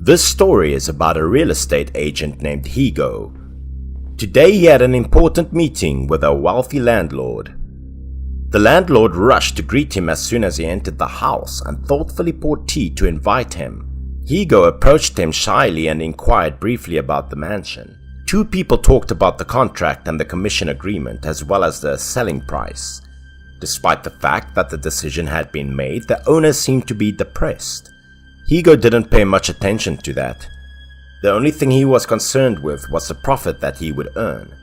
This story is about a real estate agent named Higo. Today he had an important meeting with a wealthy landlord. The landlord rushed to greet him as soon as he entered the house and thoughtfully poured tea to invite him. Higo approached him shyly and inquired briefly about the mansion. Two people talked about the contract and the commission agreement as well as the selling price. Despite the fact that the decision had been made, the owner seemed to be depressed. Higo didn't pay much attention to that. The only thing he was concerned with was the profit that he would earn.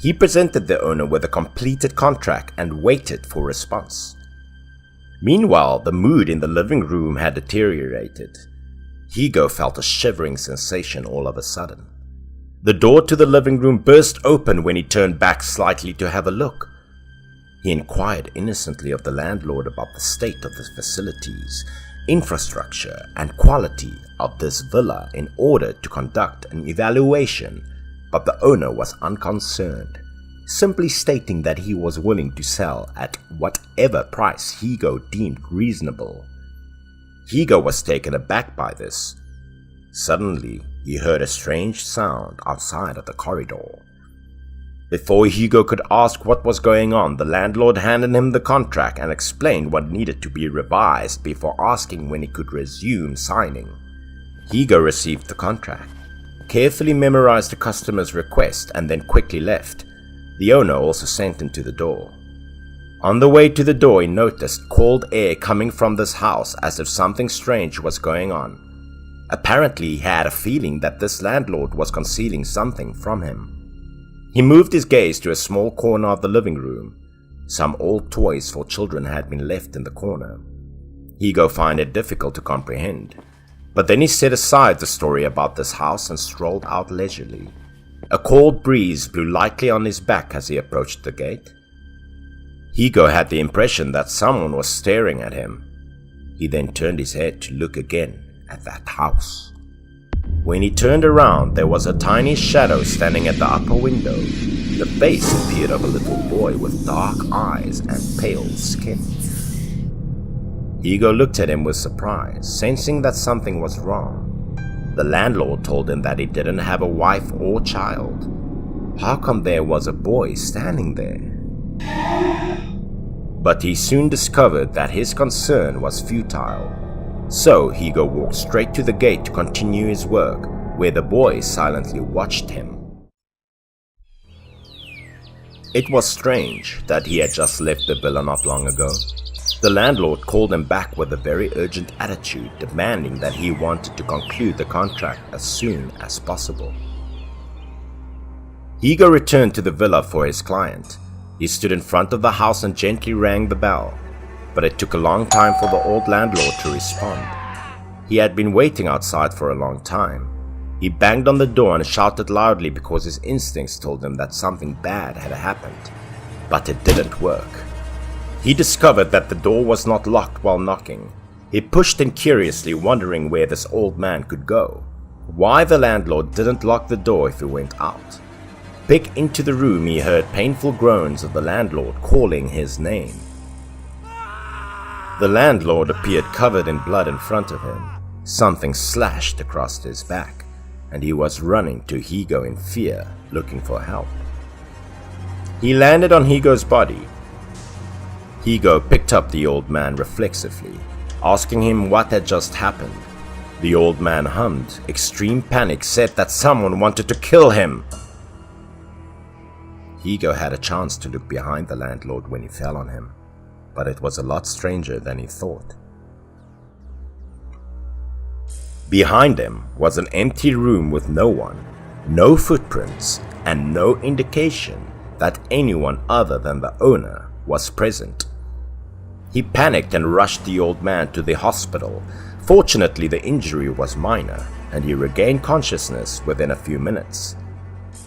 He presented the owner with a completed contract and waited for a response. Meanwhile, the mood in the living room had deteriorated. Higo felt a shivering sensation all of a sudden. The door to the living room burst open when he turned back slightly to have a look. He inquired innocently of the landlord about the state of the facilities, infrastructure, and quality of this villa in order to conduct an evaluation, but the owner was unconcerned, simply stating that he was willing to sell at whatever price Higo deemed reasonable. Higo was taken aback by this. Suddenly, he heard a strange sound outside of the corridor. Before Higo could ask what was going on, the landlord handed him the contract and explained what needed to be revised before asking when he could resume signing. Higo received the contract, carefully memorized the customer's request, and then quickly left. The owner also sent him to the door. On the way to the door, he noticed cold air coming from this house as if something strange was going on. Apparently, he had a feeling that this landlord was concealing something from him. He moved his gaze to a small corner of the living room. Some old toys for children had been left in the corner. Higo found it difficult to comprehend, but then he set aside the story about this house and strolled out leisurely. A cold breeze blew lightly on his back as he approached the gate. Higo had the impression that someone was staring at him. He then turned his head to look again at that house. When he turned around, there was a tiny shadow standing at the upper window. The face appeared of a little boy with dark eyes and pale skin. Higo looked at him with surprise, sensing that something was wrong. The landlord told him that he didn't have a wife or child. How come there was a boy standing there? But he soon discovered that his concern was futile. So Higo walked straight to the gate to continue his work, where the boy silently watched him. It was strange that he had just left the villa not long ago. The landlord called him back with a very urgent attitude, demanding that he wanted to conclude the contract as soon as possible. Higo returned to the villa for his client. He stood in front of the house and gently rang the bell, but it took a long time for the old landlord to respond. He had been waiting outside for a long time. He banged on the door and shouted loudly because his instincts told him that something bad had happened, but it didn't work. He discovered that the door was not locked while knocking. He pushed in curiously, wondering where this old man could go. Why the landlord didn't lock the door if he went out. Back into the room, he heard painful groans of the landlord calling his name. The landlord appeared covered in blood in front of him. Something slashed across his back, and he was running to Higo in fear, looking for help. He landed on Higo's body. Higo picked up the old man reflexively, asking him what had just happened. The old man hummed. Extreme panic said that someone wanted to kill him. Higo had a chance to look behind the landlord when he fell on him, but it was a lot stranger than he thought. Behind him was an empty room with no one, no footprints, and no indication that anyone other than the owner was present. He panicked and rushed the old man to the hospital. Fortunately, the injury was minor, and he regained consciousness within a few minutes.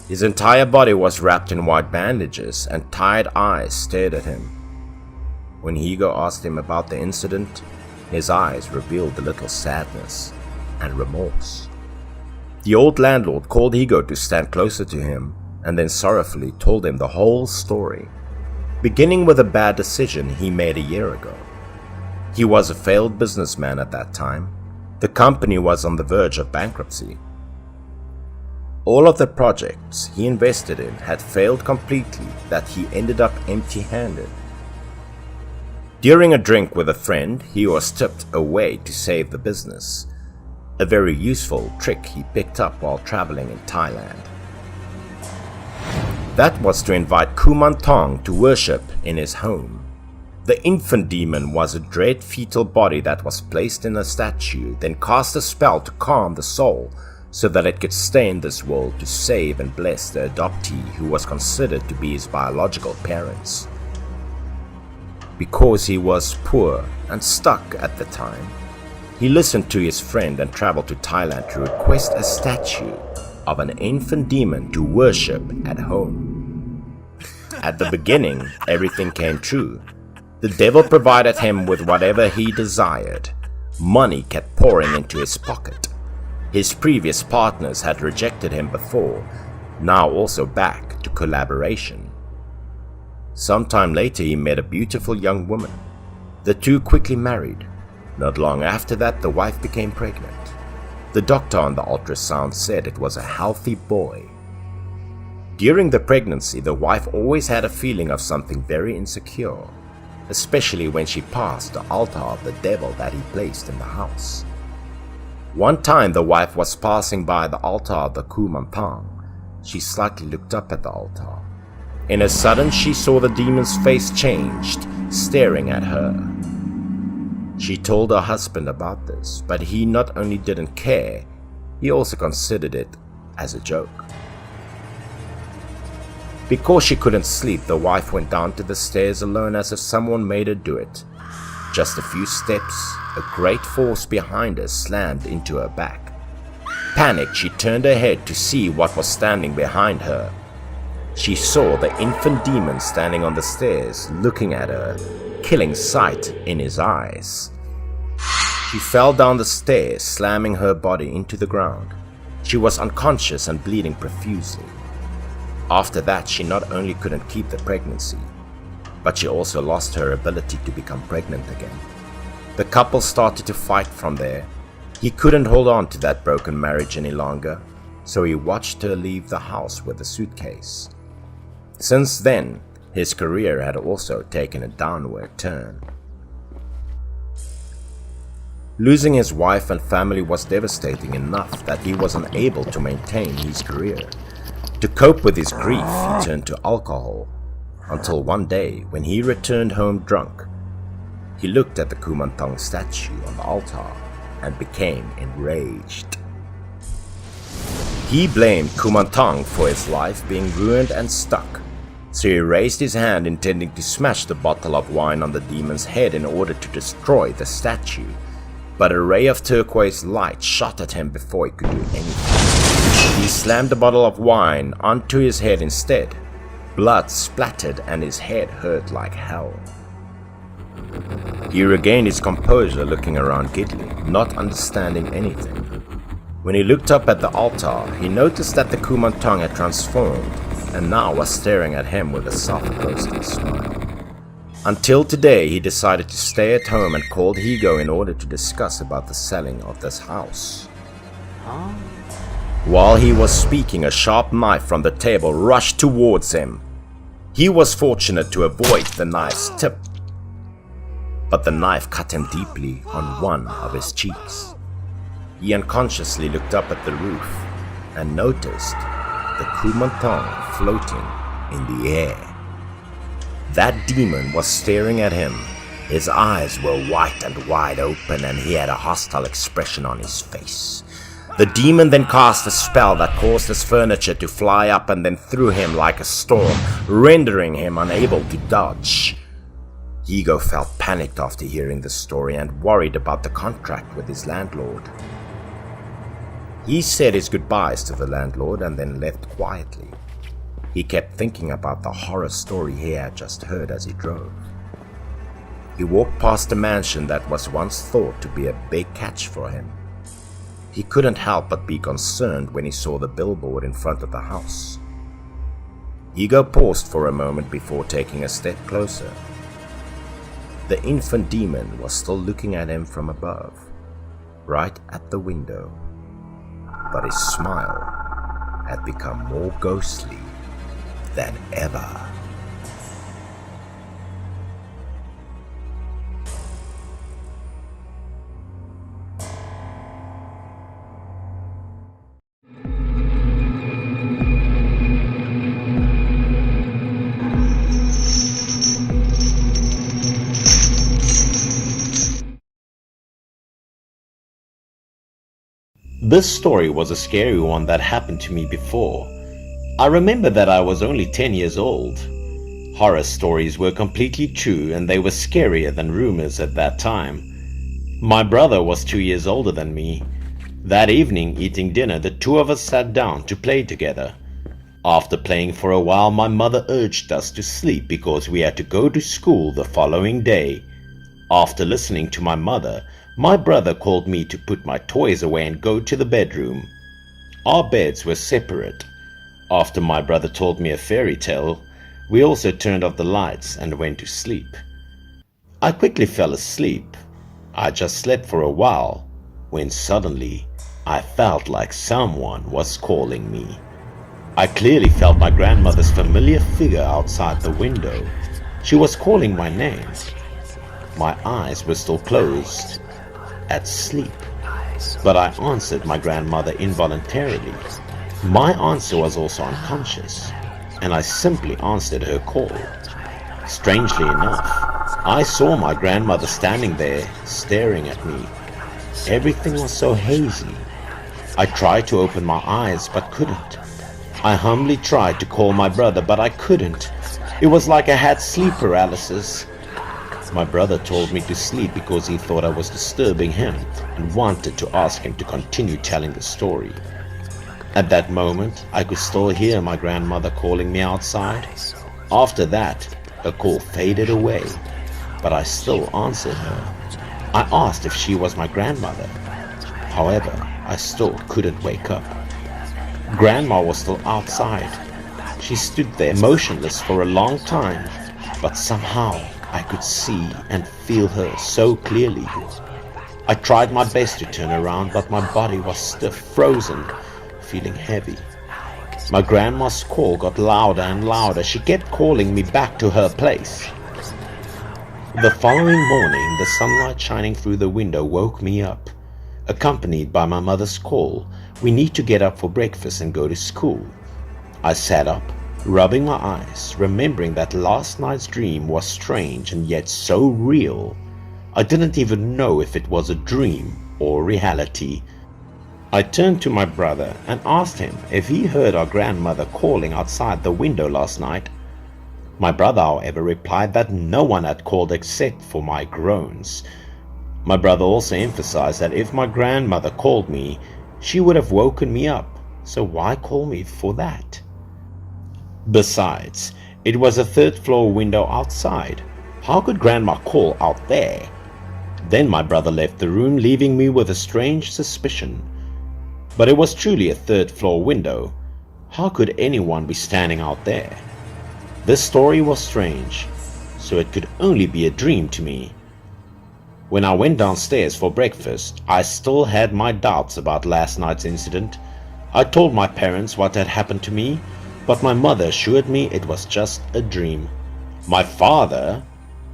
His entire body was wrapped in white bandages, and tired eyes stared at him. When Higo asked him about the incident, his eyes revealed a little sadness and remorse. The old landlord called Higo to stand closer to him, and then sorrowfully told him the whole story, beginning with a bad decision he made a year ago. He was a failed businessman at that time. The company was on the verge of bankruptcy. All of the projects he invested in had failed completely that he ended up empty-handed. During a drink with a friend, he was tipped away to save the business, a very useful trick he picked up while traveling in Thailand. That was to invite Kumantong to worship in his home. The infant demon was a dread fetal body that was placed in a statue, then cast a spell to calm the soul so that it could stay in this world to save and bless the adoptee who was considered to be his biological parents. Because he was poor and stuck at the time, he listened to his friend and traveled to Thailand to request a statue of an infant demon to worship at home. At the beginning, everything came true. The devil provided him with whatever he desired. Money kept pouring into his pocket. His previous partners had rejected him before, now also back to collaboration. Sometime later he met a beautiful young woman. The two quickly married. Not long after that, the wife became pregnant. The doctor on the ultrasound said it was a healthy boy. During the pregnancy, the wife always had a feeling of something very insecure, especially when she passed the altar of the devil that he placed in the house. One time the wife was passing by the altar of the Kumantong. She slightly looked up at the altar. In a sudden, she saw the demon's face changed, staring at her. She told her husband about this, but he not only didn't care, he also considered it as a joke. Because she couldn't sleep, the wife went down to the stairs alone as if someone made her do it. Just a few steps, a great force behind her slammed into her back. Panicked, she turned her head to see what was standing behind her. She saw the infant demon standing on the stairs, looking at her, killing sight in his eyes. She fell down the stairs, slamming her body into the ground. She was unconscious and bleeding profusely. After that, she not only couldn't keep the pregnancy, but she also lost her ability to become pregnant again. The couple started to fight from there. He couldn't hold on to that broken marriage any longer, so he watched her leave the house with a suitcase. Since then, his career had also taken a downward turn. Losing his wife and family was devastating enough that he was unable to maintain his career. To cope with his grief, he turned to alcohol, until one day, when he returned home drunk, he looked at the Kumantong statue on the altar and became enraged. He blamed Kumantong for his life being ruined and stuck, so he raised his hand intending to smash the bottle of wine on the demon's head in order to destroy the statue, but a ray of turquoise light shot at him before he could do anything. He slammed the bottle of wine onto his head instead. Blood splattered and his head hurt like hell. He regained his composure, looking around giddily, not understanding anything. When he looked up at the altar, he noticed that the Kumantong had transformed and now was staring at him with a soft, ghostly smile. Until today, he decided to stay at home and called Higo in order to discuss about the selling of this house. While he was speaking, a sharp knife from the table rushed towards him. He was fortunate to avoid the knife's tip, but the knife cut him deeply on one of his cheeks. He unconsciously looked up at the roof and noticed the Kumantong floating in the air. That demon was staring at him. His eyes were white and wide open, and he had a hostile expression on his face. The demon then cast a spell that caused his furniture to fly up and then threw him like a storm, rendering him unable to dodge. Higo felt panicked after hearing the story and worried about the contract with his landlord. He said his goodbyes to the landlord and then left quietly. He kept thinking about the horror story he had just heard as he drove. He walked past a mansion that was once thought to be a big catch for him. He couldn't help but be concerned when he saw the billboard in front of the house. Higo paused for a moment before taking a step closer. The infant demon was still looking at him from above. right at the window, but his smile had become more ghostly than ever. This story was a scary one that happened to me before. I remember that I was only 10 years old. Horror stories were completely true and they were scarier than rumors at that time. My brother was 2 years older than me. That evening, eating dinner, the two of us sat down to play together. After playing for a while, my mother urged us to sleep because we had to go to school the following day. After listening to my mother, my brother called me to put my toys away and go to the bedroom. Our beds were separate. After my brother told me a fairy tale, we also turned off the lights and went to sleep. I quickly fell asleep. I just slept for a while when suddenly I felt like someone was calling me. I clearly felt my grandmother's familiar figure outside the window. She was calling my name. My eyes were still closed, at sleep, but I answered my grandmother involuntarily. My answer was also unconscious, and I simply answered her call. Strangely enough, I saw my grandmother standing there, staring at me. Everything was so hazy. I tried to open my eyes, but couldn't. I humbly tried to call my brother, but I couldn't. It was like I had sleep paralysis. My brother told me to sleep because he thought I was disturbing him and wanted to ask him to continue telling the story. At that moment, I could still hear my grandmother calling me outside. After that, the call faded away, but I still answered her. I asked if she was my grandmother. However, I still couldn't wake up. Grandma was still outside. She stood there motionless for a long time, but somehow I could see and feel her so clearly. I tried my best to turn around, but my body was stiff, frozen, feeling heavy. My grandma's call got louder and louder. She kept calling me back to her place. The following morning, the sunlight shining through the window woke me up. Accompanied by my mother's call, we need to get up for breakfast and go to school. I sat up, rubbing my eyes, remembering that last night's dream was strange and yet so real. I didn't even know if it was a dream or reality. I turned to my brother and asked him if he heard our grandmother calling outside the window last night. My brother, however, replied that no one had called except for my groans. My brother also emphasized that if my grandmother called me, she would have woken me up, so why call me for that? Besides, it was a third-floor window outside. How could Grandma call out there? Then my brother left the room, leaving me with a strange suspicion. But it was truly a third-floor window. How could anyone be standing out there? This story was strange, so it could only be a dream to me. When I went downstairs for breakfast, I still had my doubts about last night's incident. I told my parents what had happened to me, but my mother assured me it was just a dream. My father,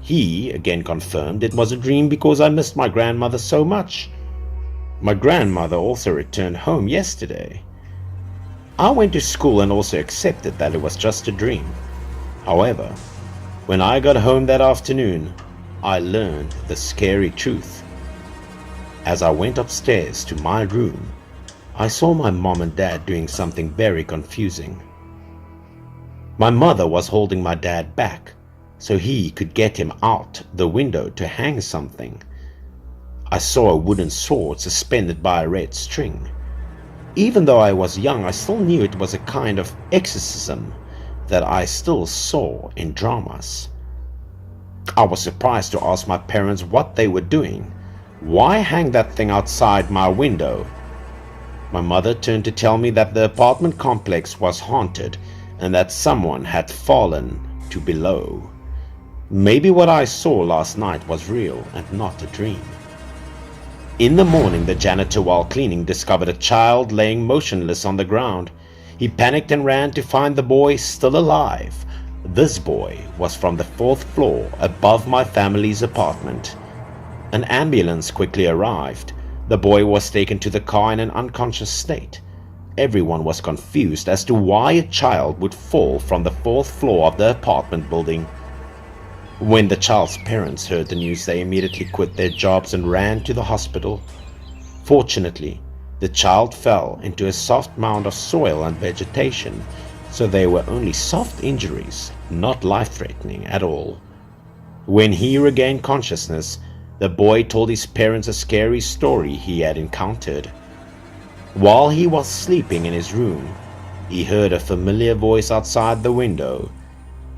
he again confirmed it was a dream because I missed my grandmother so much. My grandmother also returned home yesterday. I went to school and also accepted that it was just a dream. However, when I got home that afternoon, I learned the scary truth. As I went upstairs to my room, I saw my mom and dad doing something very confusing. My mother was holding my dad back so he could get him out the window to hang something. I saw a wooden sword suspended by a red string. Even though I was young, I still knew it was a kind of exorcism that I still saw in dramas. I was surprised to ask my parents what they were doing. Why hang that thing outside my window? My mother turned to tell me that the apartment complex was haunted and that someone had fallen to below. Maybe what I saw last night was real and not a dream. In the morning, the janitor, while cleaning, discovered a child laying motionless on the ground. He panicked and ran to find the boy still alive. This boy was from the 4th floor above my family's apartment. An ambulance quickly arrived. The boy was taken to the car in an unconscious state. Everyone was confused as to why a child would fall from the 4th floor of the apartment building. When the child's parents heard the news, they immediately quit their jobs and ran to the hospital. Fortunately, the child fell into a soft mound of soil and vegetation, so they were only soft injuries, not life-threatening at all. When he regained consciousness, the boy told his parents a scary story he had encountered. While he was sleeping in his room, he heard a familiar voice outside the window.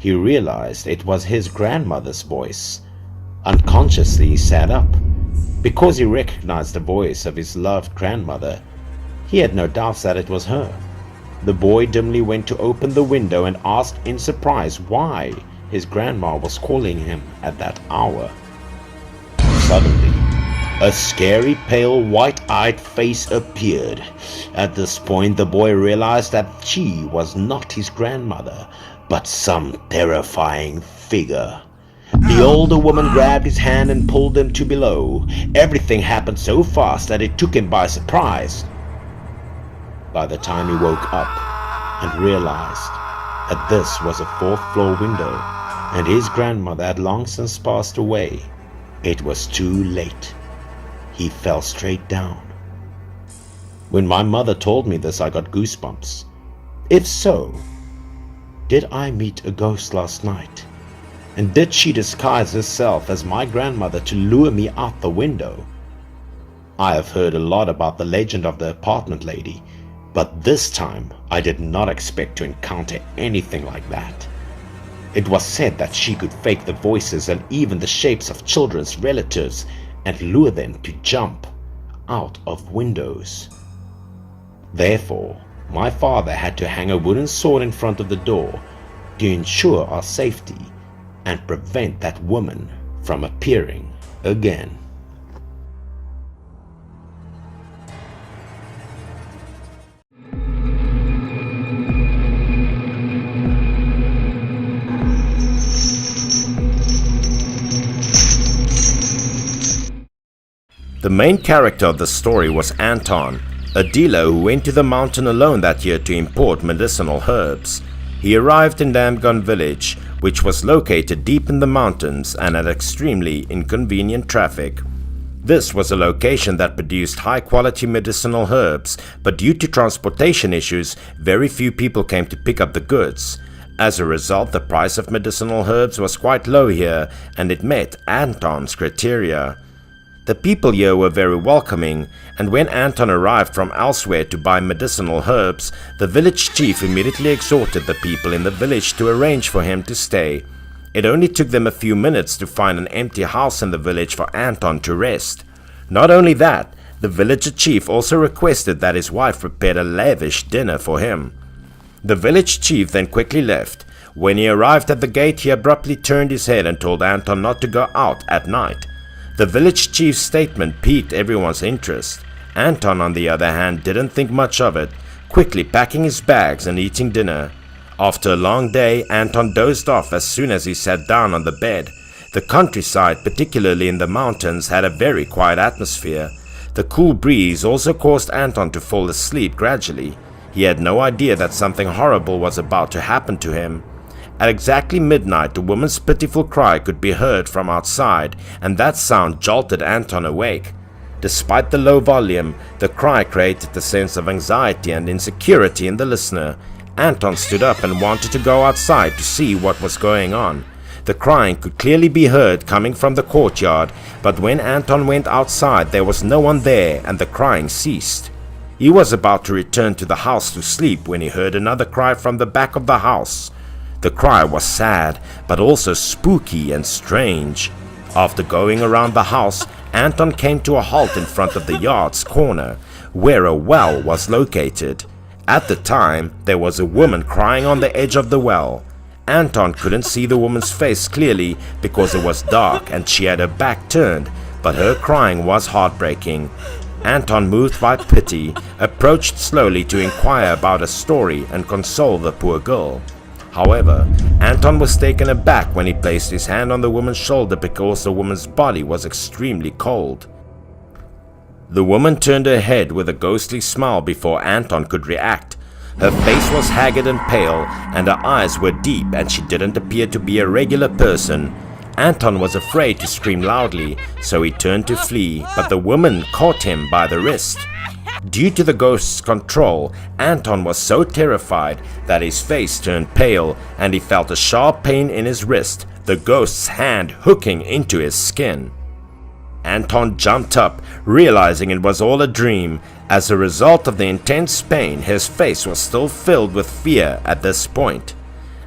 He realized it was his grandmother's voice. Unconsciously, he sat up. Because he recognized the voice of his loved grandmother, he had no doubts that it was her. The boy dimly went to open the window and asked in surprise why his grandma was calling him at that hour. Suddenly, a scary, pale, white-eyed face appeared. At this point, the boy realized that she was not his grandmother, but some terrifying figure. The older woman grabbed his hand and pulled him to below. Everything happened so fast that it took him by surprise. By the time he woke up and realized that this was a 4th floor window and his grandmother had long since passed away, it was too late. He fell straight down. When my mother told me this, I got goosebumps. If so, did I meet a ghost last night? And did she disguise herself as my grandmother to lure me out the window? I have heard a lot about the legend of the apartment lady, but this time I did not expect to encounter anything like that. It was said that she could fake the voices and even the shapes of children's relatives and lure them to jump out of windows. Therefore, my father had to hang a wooden sword in front of the door to ensure our safety and prevent that woman from appearing again. The main character of the story was Anton, a dealer who went to the mountain alone that year to import medicinal herbs. He arrived in Damgon village, which was located deep in the mountains and had extremely inconvenient traffic. This was a location that produced high-quality medicinal herbs, but due to transportation issues, very few people came to pick up the goods. As a result, the price of medicinal herbs was quite low here, and it met Anton's criteria. The people here were very welcoming, and when Anton arrived from elsewhere to buy medicinal herbs, the village chief immediately exhorted the people in the village to arrange for him to stay. It only took them a few minutes to find an empty house in the village for Anton to rest. Not only that, the villager chief also requested that his wife prepared a lavish dinner for him. The village chief then quickly left. When he arrived at the gate, he abruptly turned his head and told Anton not to go out at night. The village chief's statement piqued everyone's interest. Anton, on the other hand, didn't think much of it, quickly packing his bags and eating dinner. After a long day, Anton dozed off as soon as he sat down on the bed. The countryside, particularly in the mountains, had a very quiet atmosphere. The cool breeze also caused Anton to fall asleep gradually. He had no idea that something horrible was about to happen to him. At exactly midnight, a woman's pitiful cry could be heard from outside, and that sound jolted Anton awake. Despite the low volume, the cry created a sense of anxiety and insecurity in the listener. Anton stood up and wanted to go outside to see what was going on. The crying could clearly be heard coming from the courtyard, but when Anton went outside, there was no one there and the crying ceased. He was about to return to the house to sleep when he heard another cry from the back of the house. The cry was sad, but also spooky and strange. After going around the house, Anton came to a halt in front of the yard's corner, where a well was located. At the time, there was a woman crying on the edge of the well. Anton couldn't see the woman's face clearly because it was dark and she had her back turned, but her crying was heartbreaking. Anton, moved by pity, approached slowly to inquire about her story and console the poor girl. However, Anton was taken aback when he placed his hand on the woman's shoulder because the woman's body was extremely cold. The woman turned her head with a ghostly smile before Anton could react. Her face was haggard and pale, and her eyes were deep, and she didn't appear to be a regular person. Anton was afraid to scream loudly, so he turned to flee, but the woman caught him by the wrist. Due to the ghost's control, Anton was so terrified that his face turned pale and he felt a sharp pain in his wrist, the ghost's hand hooking into his skin. Anton jumped up, realizing it was all a dream. As a result of the intense pain, his face was still filled with fear at this point.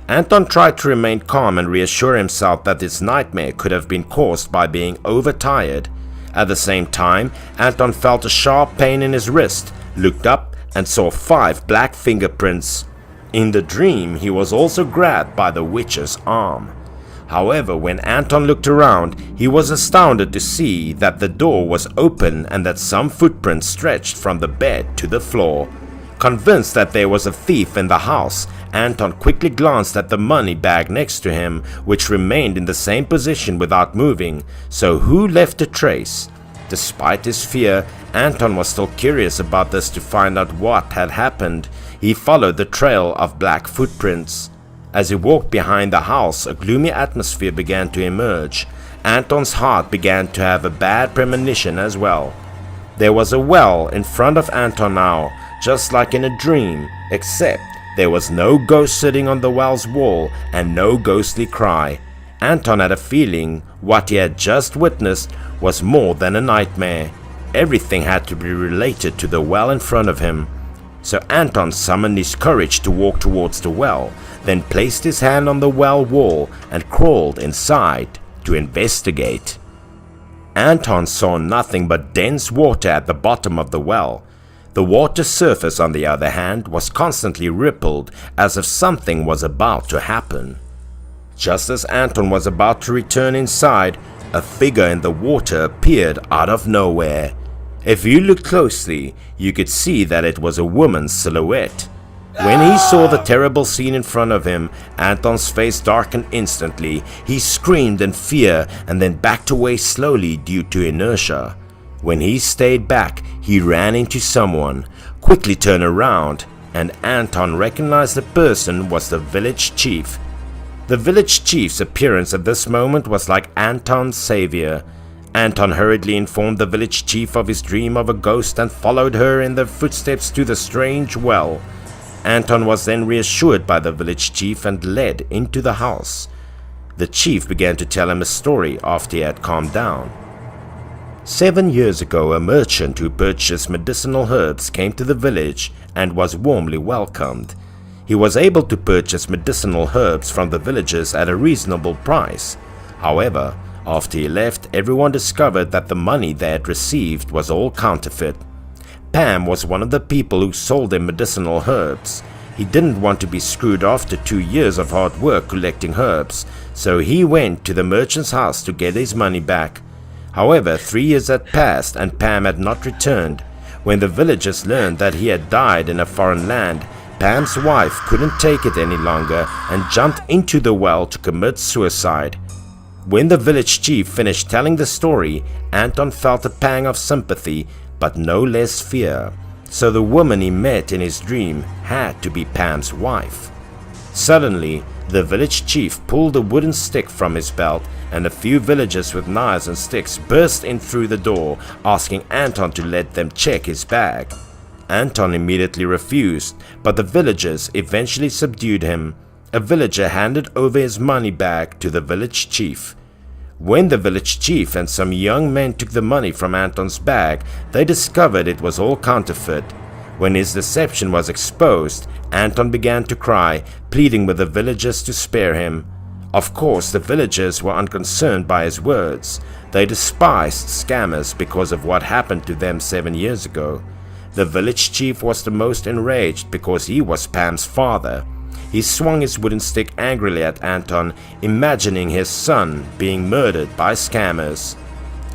Anton tried to remain calm and reassure himself that this nightmare could have been caused by being overtired. At the same time, Anton felt a sharp pain in his wrist, looked up, and saw 5 black fingerprints. In the dream, he was also grabbed by the witch's arm. However, when Anton looked around, he was astounded to see that the door was open and that some footprints stretched from the bed to the floor. Convinced that there was a thief in the house, Anton quickly glanced at the money bag next to him, which remained in the same position without moving. So who left a trace? Despite his fear, Anton was still curious about this to find out what had happened. He followed the trail of black footprints. As he walked behind the house, a gloomy atmosphere began to emerge. Anton's heart began to have a bad premonition as well. There was a well in front of Anton now, just like in a dream, except there was no ghost sitting on the well's wall and no ghostly cry. Anton had a feeling what he had just witnessed was more than a nightmare. Everything had to be related to the well in front of him. So Anton summoned his courage to walk towards the well, then placed his hand on the well wall and crawled inside to investigate. Anton saw nothing but dense water at the bottom of the well. The water surface, on the other hand, was constantly rippled as if something was about to happen. Just as Anton was about to return inside, a figure in the water appeared out of nowhere. If you looked closely, you could see that it was a woman's silhouette. When he saw the terrible scene in front of him, Anton's face darkened instantly. He screamed in fear and then backed away slowly due to inertia. When he stayed back, he ran into someone, quickly turned around, and Anton recognized the person was the village chief. The village chief's appearance at this moment was like Anton's savior. Anton hurriedly informed the village chief of his dream of a ghost and followed her in their footsteps to the strange well. Anton was then reassured by the village chief and led into the house. The chief began to tell him a story after he had calmed down. 7 years ago, a merchant who purchased medicinal herbs came to the village and was warmly welcomed. He was able to purchase medicinal herbs from the villagers at a reasonable price. However, after he left, everyone discovered that the money they had received was all counterfeit. Pam was one of the people who sold him medicinal herbs. He didn't want to be screwed after 2 years of hard work collecting herbs, so he went to the merchant's house to get his money back. However, 3 years had passed and Pam had not returned. When the villagers learned that he had died in a foreign land, Pam's wife couldn't take it any longer and jumped into the well to commit suicide. When the village chief finished telling the story, Anton felt a pang of sympathy, but no less fear. So the woman he met in his dream had to be Pam's wife. Suddenly, the village chief pulled a wooden stick from his belt, and a few villagers with knives and sticks burst in through the door, asking Anton to let them check his bag. Anton immediately refused, but the villagers eventually subdued him. A villager handed over his money bag to the village chief. When the village chief and some young men took the money from Anton's bag, they discovered it was all counterfeit. When his deception was exposed, Anton began to cry, pleading with the villagers to spare him. Of course, the villagers were unconcerned by his words. They despised scammers because of what happened to them 7 years ago. The village chief was the most enraged because he was Pam's father. He swung his wooden stick angrily at Anton, imagining his son being murdered by scammers.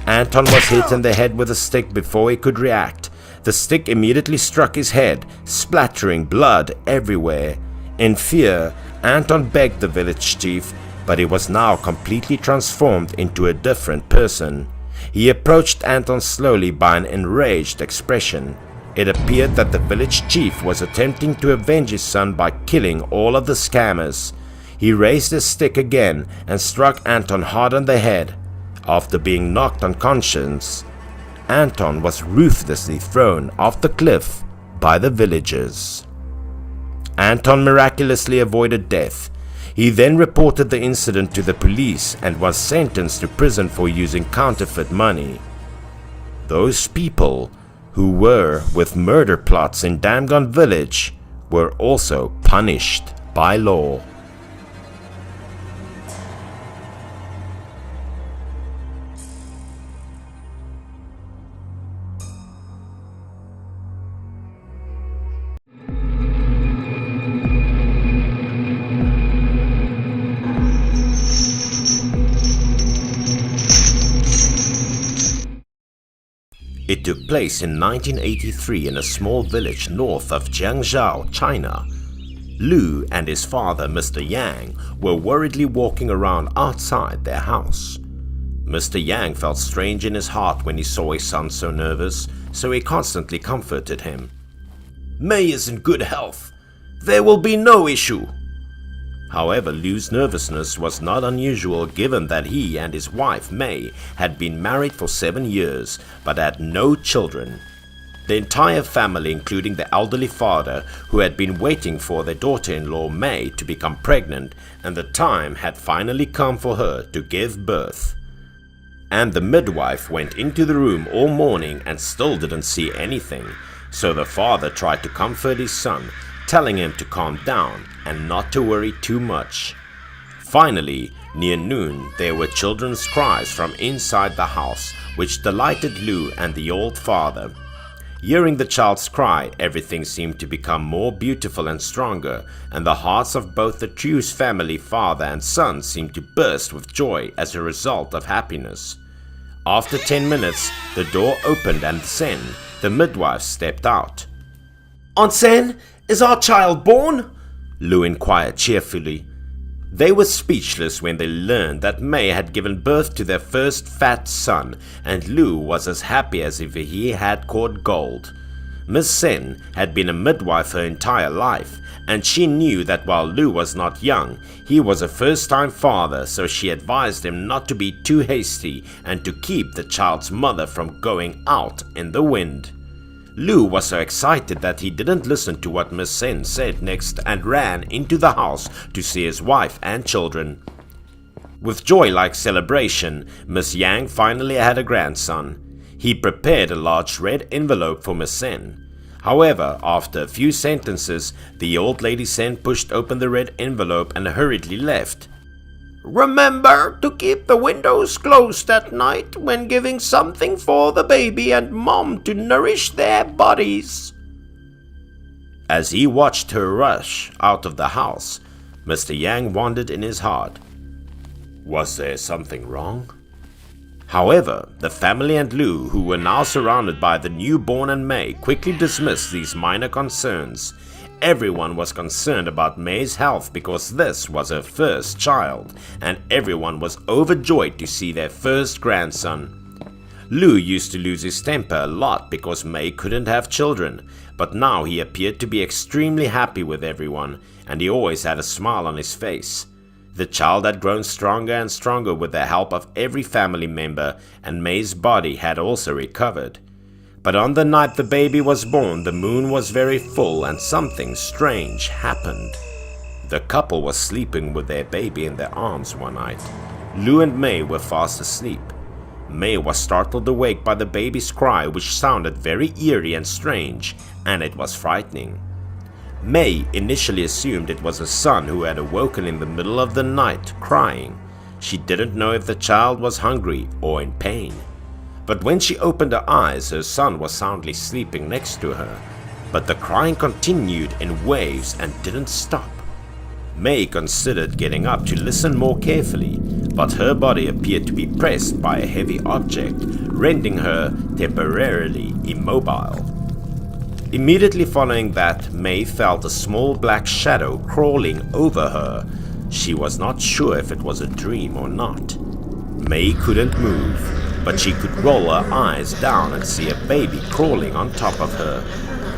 Anton was hit in the head with a stick before he could react. The stick immediately struck his head, splattering blood everywhere. In fear, Anton begged the village chief, but he was now completely transformed into a different person. He approached Anton slowly by an enraged expression. It appeared that the village chief was attempting to avenge his son by killing all of the scammers. He raised his stick again and struck Anton hard on the head. After being knocked unconscious, Anton was ruthlessly thrown off the cliff by the villagers. Anton miraculously avoided death. He then reported the incident to the police and was sentenced to prison for using counterfeit money. Those people who were with murder plots in Damgon village were also punished by law. It took place in 1983 in a small village north of Jiangzhou, China. Lu and his father, Mr. Yang, were worriedly walking around outside their house. Mr. Yang felt strange in his heart when he saw his son so nervous, so he constantly comforted him. "Mei is in good health. There will be no issue." However, Lu's nervousness was not unusual given that he and his wife Mei had been married for 7 years but had no children. The entire family, including the elderly father who had been waiting for their daughter-in-law Mei to become pregnant, and the time had finally come for her to give birth. And the midwife went into the room all morning and still didn't see anything, so the father tried to comfort his son, telling him to calm down and not to worry too much. Finally, near noon, there were children's cries from inside the house, which delighted Lu and the old father. Hearing the child's cry, everything seemed to become more beautiful and stronger, and the hearts of both the Chu's family, father and son, seemed to burst with joy as a result of happiness. After 10 minutes, the door opened and Sen, the midwife, stepped out. "Aunt Sen, is our child born?" Lu inquired cheerfully. They were speechless when they learned that Mei had given birth to their first fat son, and Lu was as happy as if he had caught gold. Miss Sen had been a midwife her entire life, and she knew that while Lu was not young, he was a first-time father, so she advised him not to be too hasty and to keep the child's mother from going out in the wind. Lu was so excited that he didn't listen to what Miss Sen said next and ran into the house to see his wife and children. With joy-like celebration, Miss Yang finally had a grandson. He prepared a large red envelope for Miss Sen. However, after a few sentences, the old lady Sen pushed open the red envelope and hurriedly left. "Remember to keep the windows closed at night when giving something for the baby and mom to nourish their bodies." As he watched her rush out of the house, Mr. Yang wondered in his heart, was there something wrong? However, the family and Lu, who were now surrounded by the newborn and Mei, quickly dismissed these minor concerns. Everyone was concerned about Mei's health because this was her first child, and everyone was overjoyed to see their first grandson. Lu used to lose his temper a lot because Mei couldn't have children, but now he appeared to be extremely happy with everyone, and he always had a smile on his face. The child had grown stronger and stronger with the help of every family member, and Mei's body had also recovered. But on the night the baby was born, the moon was very full and something strange happened. The couple was sleeping with their baby in their arms one night. Lu and Mei were fast asleep. Mei was startled awake by the baby's cry, which sounded very eerie and strange, and it was frightening. Mei initially assumed it was her son who had awoken in the middle of the night crying. She didn't know if the child was hungry or in pain. But when she opened her eyes, her son was soundly sleeping next to her. But the crying continued in waves and didn't stop. Mei considered getting up to listen more carefully, but her body appeared to be pressed by a heavy object, rendering her temporarily immobile. Immediately following that, May felt a small black shadow crawling over her. She was not sure if it was a dream or not. May couldn't move, but she could roll her eyes down and see a baby crawling on top of her.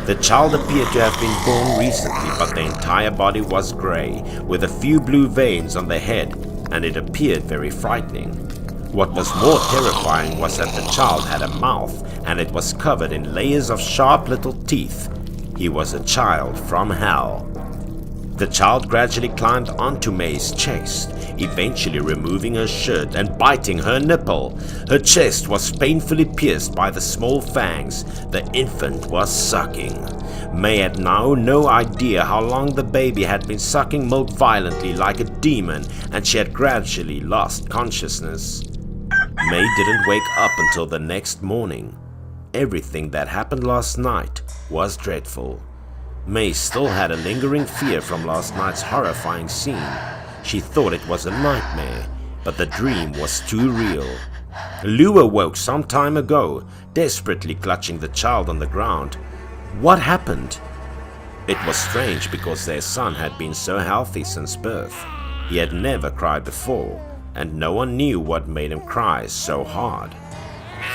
The child appeared to have been born recently, but the entire body was grey, with a few blue veins on the head, and it appeared very frightening. What was more terrifying was that the child had a mouth, and it was covered in layers of sharp little teeth. He was a child from hell. The child gradually climbed onto May's chest, eventually removing her shirt and biting her nipple. Her chest was painfully pierced by the small fangs the infant was sucking. May had now no idea how long the baby had been sucking milk violently like a demon, and she had gradually lost consciousness. May didn't wake up until the next morning. Everything that happened last night was dreadful. May still had a lingering fear from last night's horrifying scene. She thought it was a nightmare, but the dream was too real. Lou awoke some time ago, desperately clutching the child on the ground. What happened? It was strange because their son had been so healthy since birth. He had never cried before, and no one knew what made him cry so hard.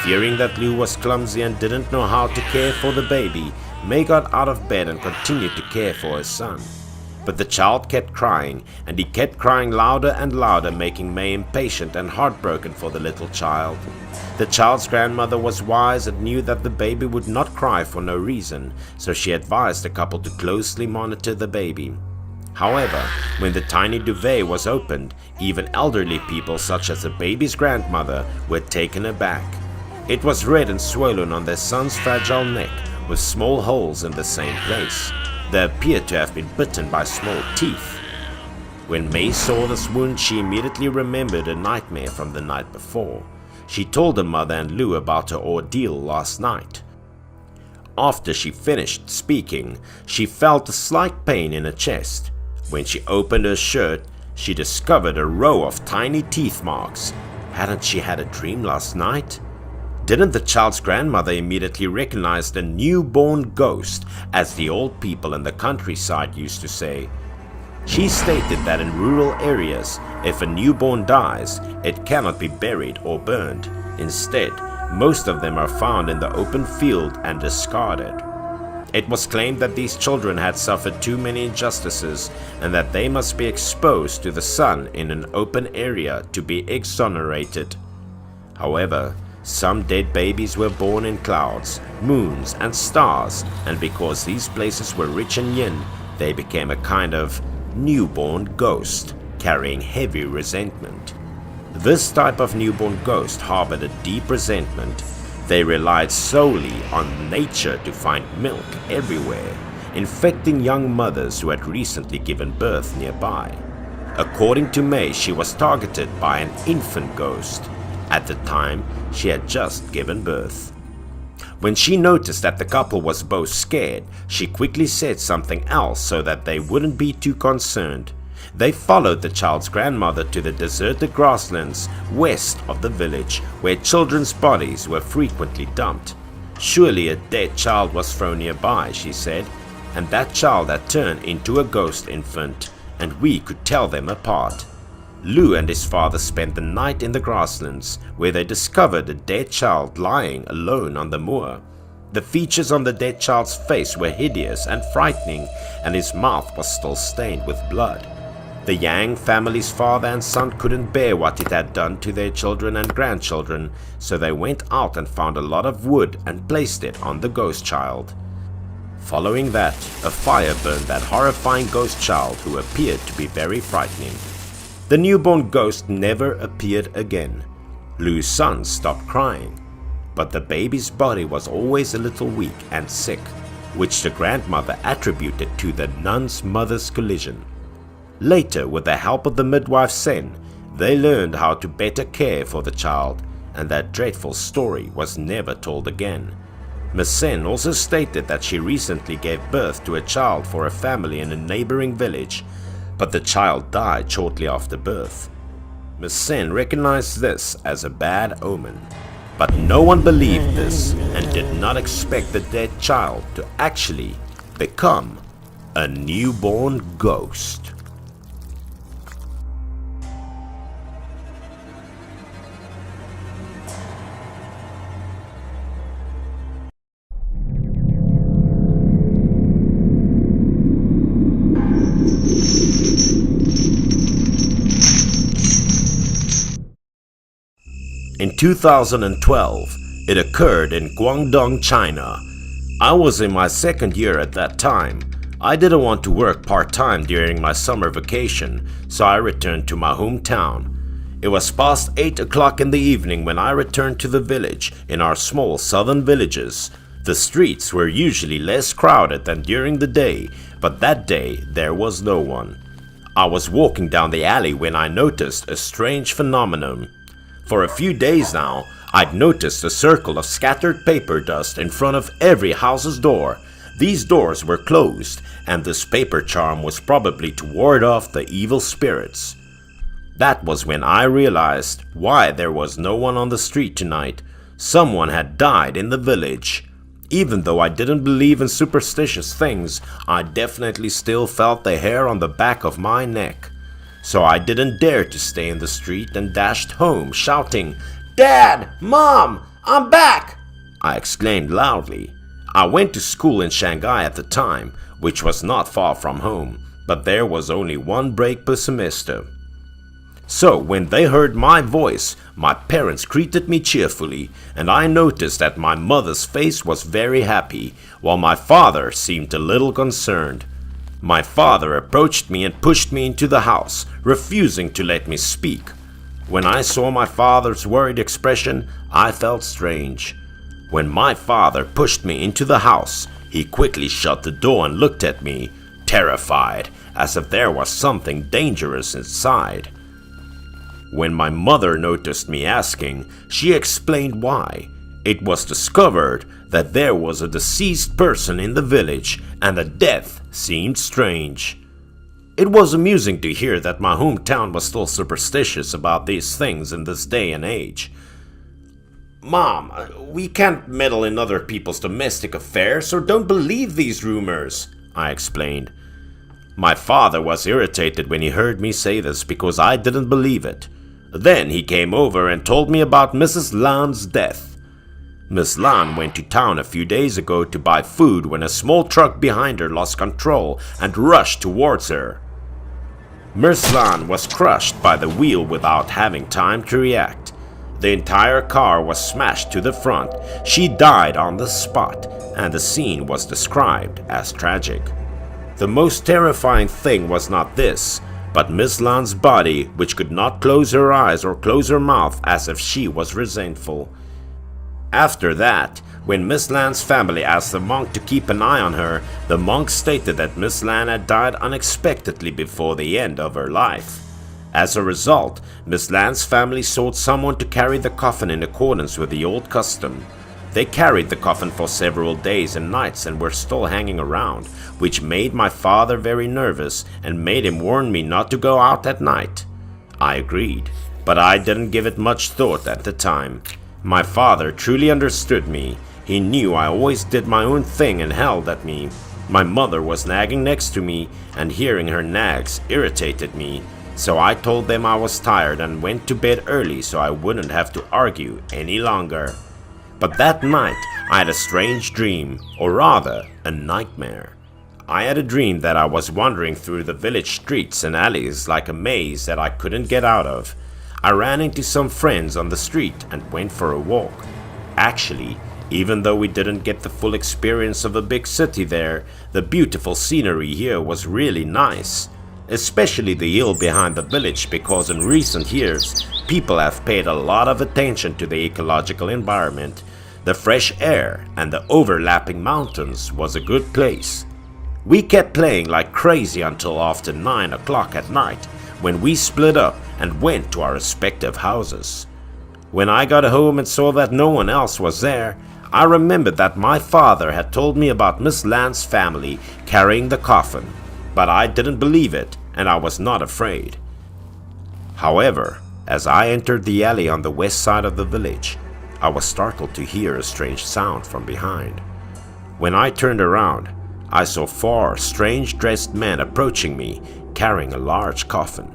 Fearing that Lou was clumsy and didn't know how to care for the baby, May got out of bed and continued to care for her son. But the child kept crying, and he kept crying louder and louder, making May impatient and heartbroken for the little child. The child's grandmother was wise and knew that the baby would not cry for no reason, so she advised the couple to closely monitor the baby. However, when the tiny duvet was opened, even elderly people such as the baby's grandmother were taken aback. It was red and swollen on their son's fragile neck, with small holes in the same place. They appeared to have been bitten by small teeth. When May saw this wound, she immediately remembered a nightmare from the night before. She told her mother and Lou about her ordeal last night. After she finished speaking, she felt a slight pain in her chest. When she opened her shirt, she discovered a row of tiny teeth marks. Hadn't she had a dream last night? Didn't the child's grandmother immediately recognize the newborn ghost, as the old people in the countryside used to say? She stated that in rural areas, if a newborn dies, it cannot be buried or burned. Instead, most of them are found in the open field and discarded. It was claimed that these children had suffered too many injustices and that they must be exposed to the sun in an open area to be exonerated. However, some dead babies were born in clouds, moons, and stars, and because these places were rich in yin, they became a kind of newborn ghost, carrying heavy resentment. This type of newborn ghost harbored a deep resentment. They relied solely on nature to find milk everywhere, infecting young mothers who had recently given birth nearby. According to May, she was targeted by an infant ghost. At the time, she had just given birth. When she noticed that the couple was both scared, she quickly said something else so that they wouldn't be too concerned. They followed the child's grandmother to the deserted grasslands west of the village, where children's bodies were frequently dumped. Surely a dead child was thrown nearby, she said, and that child had turned into a ghost infant, and we could tell them apart. Lou and his father spent the night in the grasslands, where they discovered a dead child lying alone on the moor. The features on the dead child's face were hideous and frightening, and his mouth was still stained with blood. The Yang family's father and son couldn't bear what it had done to their children and grandchildren, so they went out and found a lot of wood and placed it on the ghost child. Following that, a fire burned that horrifying ghost child, who appeared to be very frightening. The newborn ghost never appeared again. Lou's son stopped crying, but the baby's body was always a little weak and sick, which the grandmother attributed to the nun's mother's collision. Later, with the help of the midwife Sen, they learned how to better care for the child, and that dreadful story was never told again. Miss Sen also stated that she recently gave birth to a child for a family in a neighboring village, but the child died shortly after birth. Miss Sen recognized this as a bad omen. But no one believed this and did not expect the dead child to actually become a newborn ghost. In 2012, it occurred in Guangdong, China. I was in my second year at that time. I didn't want to work part-time during my summer vacation, so I returned to my hometown. It was past 8 o'clock in the evening when I returned to the village. In our small southern villages, the streets were usually less crowded than during the day, but that day there was no one. I was walking down the alley when I noticed a strange phenomenon. For a few days now, I'd noticed a circle of scattered paper dust in front of every house's door. These doors were closed, and this paper charm was probably to ward off the evil spirits. That was when I realized why there was no one on the street tonight. Someone had died in the village. Even though I didn't believe in superstitious things, I definitely still felt the hair on the back of my neck. So I didn't dare to stay in the street and dashed home shouting, "Dad! Mom! I'm back!" I exclaimed loudly. I went to school in Shanghai at the time, which was not far from home, but there was only one break per semester. So when they heard my voice, my parents greeted me cheerfully, and I noticed that my mother's face was very happy, while my father seemed a little concerned. My father approached me and pushed me into the house, refusing to let me speak. When I saw my father's worried expression, I felt strange. When my father pushed me into the house, he quickly shut the door and looked at me, terrified, as if there was something dangerous inside. When my mother noticed me asking, she explained why. It was discovered that there was a deceased person in the village and the death seemed strange. It was amusing to hear that my hometown was still superstitious about these things in this day and age. "Mom, we can't meddle in other people's domestic affairs, so don't believe these rumors," I explained. My father was irritated when he heard me say this because I didn't believe it. Then he came over and told me about Mrs. Lan's death. Miss Lan went to town a few days ago to buy food when a small truck behind her lost control and rushed towards her. Miss Lan was crushed by the wheel without having time to react. The entire car was smashed to the front. She died on the spot, and the scene was described as tragic. The most terrifying thing was not this, but Miss Lan's body, which could not close her eyes or close her mouth as if she was resentful. After that, when Miss Lan's family asked the monk to keep an eye on her, the monk stated that Miss Lan had died unexpectedly before the end of her life. As a result, Miss Lan's family sought someone to carry the coffin in accordance with the old custom. They carried the coffin for several days and nights and were still hanging around, which made my father very nervous and made him warn me not to go out at night. I agreed, but I didn't give it much thought at the time. My father truly understood me. He knew I always did my own thing and held at me. My mother was nagging next to me, and hearing her nags irritated me. So I told them I was tired and went to bed early so I wouldn't have to argue any longer. But that night, I had a strange dream, or rather, a nightmare. I had a dream that I was wandering through the village streets and alleys like a maze that I couldn't get out of. I ran into some friends on the street and went for a walk. Actually, even though we didn't get the full experience of a big city there, the beautiful scenery here was really nice. Especially the hill behind the village, because in recent years, people have paid a lot of attention to the ecological environment. The fresh air and the overlapping mountains was a good place. We kept playing like crazy until after 9 o'clock at night, when we split up and went to our respective houses. When I got home and saw that no one else was there, I remembered that my father had told me about Miss Lan's family carrying the coffin, but I didn't believe it and I was not afraid. However, As I entered the alley on the west side of the village, I was startled to hear a strange sound from behind. When I turned around, I saw 4 strange-dressed men approaching me, carrying a large coffin.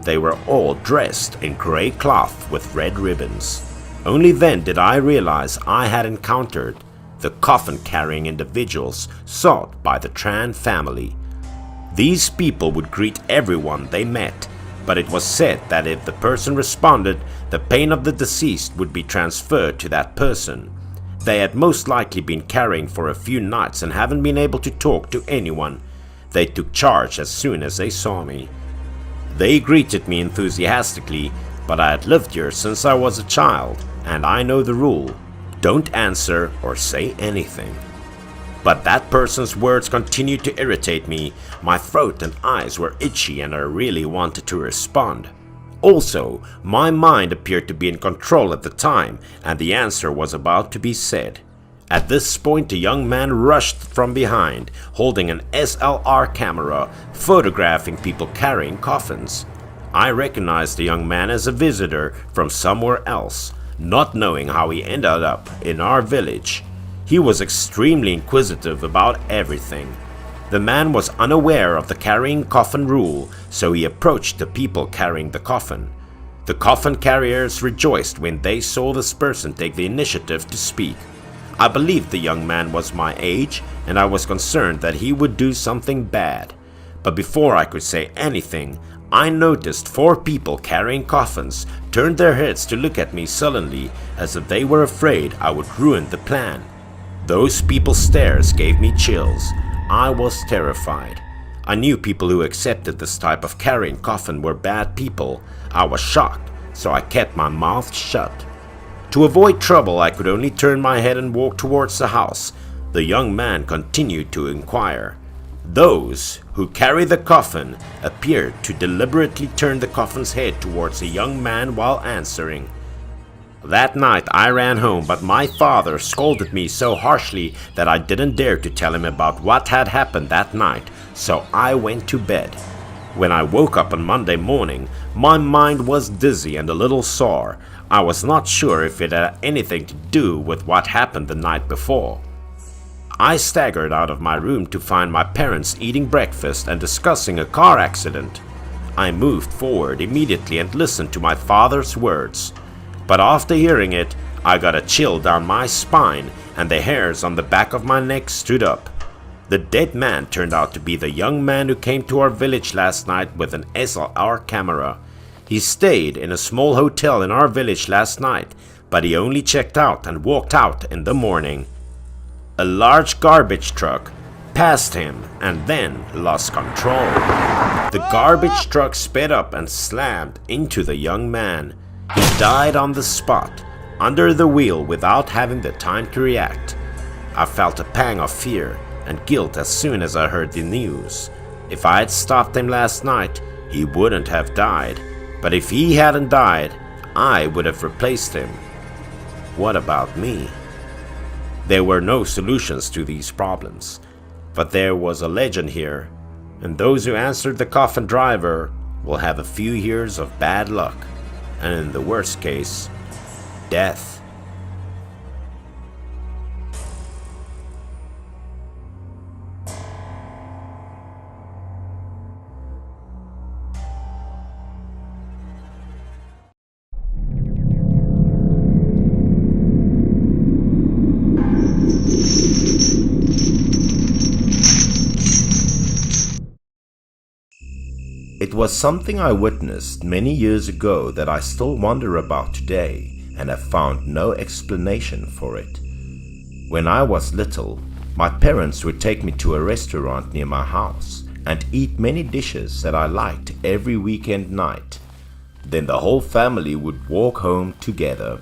They were all dressed in grey cloth with red ribbons. Only then did I realize I had encountered the coffin-carrying individuals sought by the Tran family. These people would greet everyone they met, but it was said that if the person responded, the pain of the deceased would be transferred to that person. They had most likely been carrying for a few nights and haven't been able to talk to anyone. They took charge as soon as they saw me. They greeted me enthusiastically, but I had lived here since I was a child, and I know the rule: don't answer or say anything. But that person's words continued to irritate me. My throat and eyes were itchy and I really wanted to respond. Also, my mind appeared to be in control at the time, and the answer was about to be said. At this point, a young man rushed from behind, holding an SLR camera, photographing people carrying coffins. I recognized the young man as a visitor from somewhere else, not knowing how he ended up in our village. He was extremely inquisitive about everything. The man was unaware of the carrying coffin rule, so he approached the people carrying the coffin. The coffin carriers rejoiced when they saw this person take the initiative to speak. I believed the young man was my age, and I was concerned that he would do something bad. But before I could say anything, I noticed 4 people carrying coffins turned their heads to look at me sullenly, as if they were afraid I would ruin the plan. Those people's stares gave me chills. I was terrified. I knew people who accepted this type of carrying coffin were bad people. I was shocked, so I kept my mouth shut. To avoid trouble, I could only turn my head and walk towards the house. The young man continued to inquire. Those who carry the coffin appeared to deliberately turn the coffin's head towards the young man while answering. That night I ran home, but my father scolded me so harshly that I didn't dare to tell him about what had happened that night, so I went to bed. When I woke up on Monday morning, my mind was dizzy and a little sore. I was not sure if it had anything to do with what happened the night before. I staggered out of my room to find my parents eating breakfast and discussing a car accident. I moved forward immediately and listened to my father's words. But after hearing it, I got a chill down my spine and the hairs on the back of my neck stood up. The dead man turned out to be the young man who came to our village last night with an SLR camera. He stayed in a small hotel in our village last night, but he only checked out and walked out in the morning. A large garbage truck passed him and then lost control. The garbage truck sped up and slammed into the young man. He died on the spot, under the wheel, without having the time to react. I felt a pang of fear and guilt as soon as I heard the news. If I had stopped him last night, he wouldn't have died. But if he hadn't died, I would have replaced him. What about me? There were no solutions to these problems, but there was a legend here, and those who answered the coffin driver will have a few years of bad luck, and in the worst case, death. It was something I witnessed many years ago that I still wonder about today and have found no explanation for it. When I was little, my parents would take me to a restaurant near my house and eat many dishes that I liked every weekend night. Then the whole family would walk home together.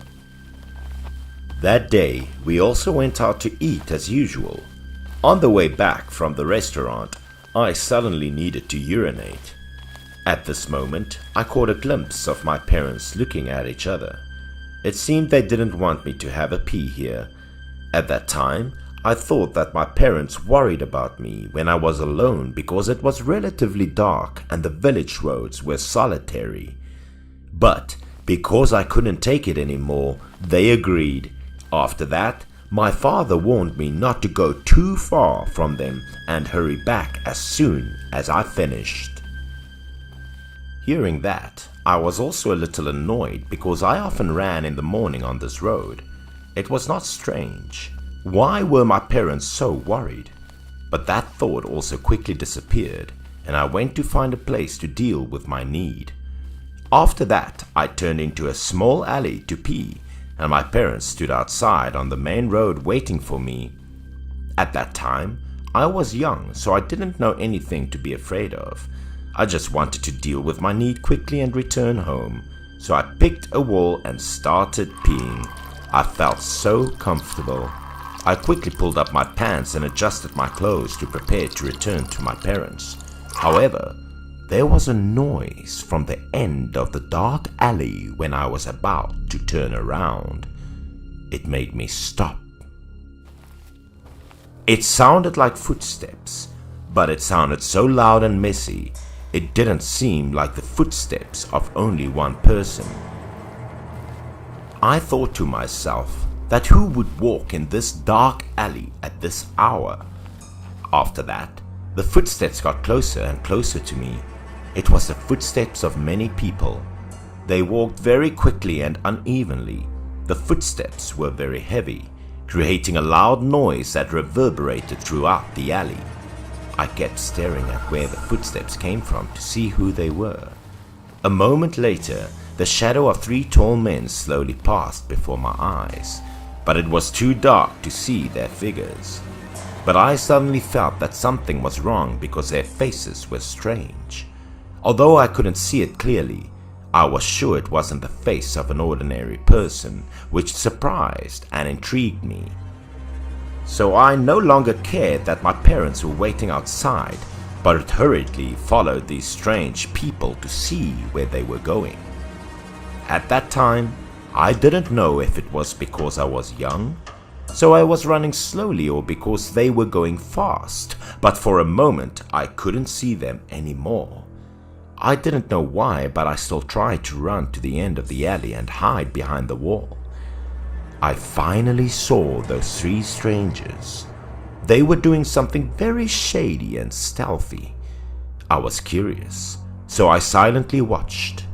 That day, we also went out to eat as usual. On the way back from the restaurant, I suddenly needed to urinate. At this moment, I caught a glimpse of my parents looking at each other. It seemed they didn't want me to have a pee here. At that time, I thought that my parents worried about me when I was alone because it was relatively dark and the village roads were solitary. But because I couldn't take it anymore, they agreed. After that, my father warned me not to go too far from them and hurry back as soon as I finished. Hearing that, I was also a little annoyed because I often ran in the morning on this road. It was not strange. Why were my parents so worried? But that thought also quickly disappeared, and I went to find a place to deal with my need. After that, I turned into a small alley to pee, and my parents stood outside on the main road waiting for me. At that time, I was young, so I didn't know anything to be afraid of. I just wanted to deal with my need quickly and return home, so I picked a wall and started peeing. I felt so comfortable. I quickly pulled up my pants and adjusted my clothes to prepare to return to my parents. However, there was a noise from the end of the dark alley when I was about to turn around. It made me stop. It sounded like footsteps, but it sounded so loud and messy, it didn't seem like the footsteps of only one person. I thought to myself that who would walk in this dark alley at this hour? After that, the footsteps got closer and closer to me. It was the footsteps of many people. They walked very quickly and unevenly. The footsteps were very heavy, creating a loud noise that reverberated throughout the alley. I kept staring at where the footsteps came from to see who they were. A moment later, the shadow of 3 tall men slowly passed before my eyes, but it was too dark to see their figures. But I suddenly felt that something was wrong because their faces were strange. Although I couldn't see it clearly, I was sure it wasn't the face of an ordinary person, which surprised and intrigued me. So I no longer cared that my parents were waiting outside, but hurriedly followed these strange people to see where they were going. At that time, I didn't know if it was because I was young, so I was running slowly, or because they were going fast, but for a moment I couldn't see them anymore. I didn't know why, but I still tried to run to the end of the alley and hide behind the wall. I finally saw those 3 strangers. They were doing something very shady and stealthy. I was curious, so I silently watched.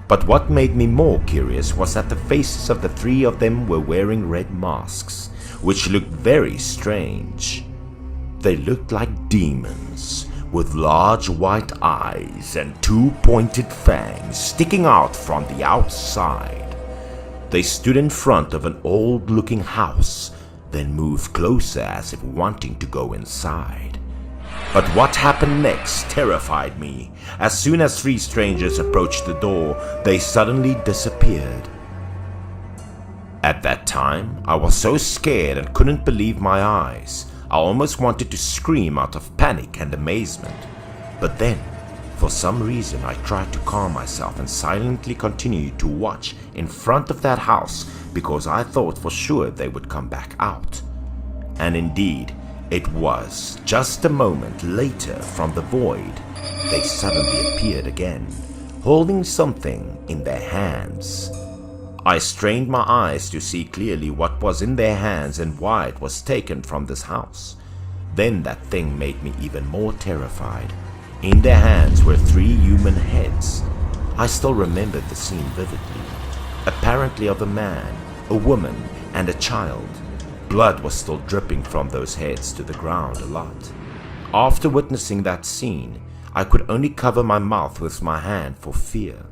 But what made me more curious was that the faces of the 3 of them were wearing red masks, which looked very strange. They looked like demons, with large white eyes and 2 pointed fangs sticking out from the outside. They stood in front of an old-looking house, then moved closer as if wanting to go inside. But what happened next terrified me. As soon as 3 strangers approached the door, they suddenly disappeared. At that time, I was so scared and couldn't believe my eyes. I almost wanted to scream out of panic and amazement. But then, for some reason, I tried to calm myself and silently continued to watch in front of that house because I thought for sure they would come back out. And indeed, it was. Just a moment later, from the void, they suddenly appeared again, holding something in their hands. I strained my eyes to see clearly what was in their hands and why it was taken from this house. Then that thing made me even more terrified. In their hands were 3 human heads. I still remembered the scene vividly. Apparently of a man, a woman, and a child. Blood was still dripping from those heads to the ground a lot. After witnessing that scene, I could only cover my mouth with my hand for fear.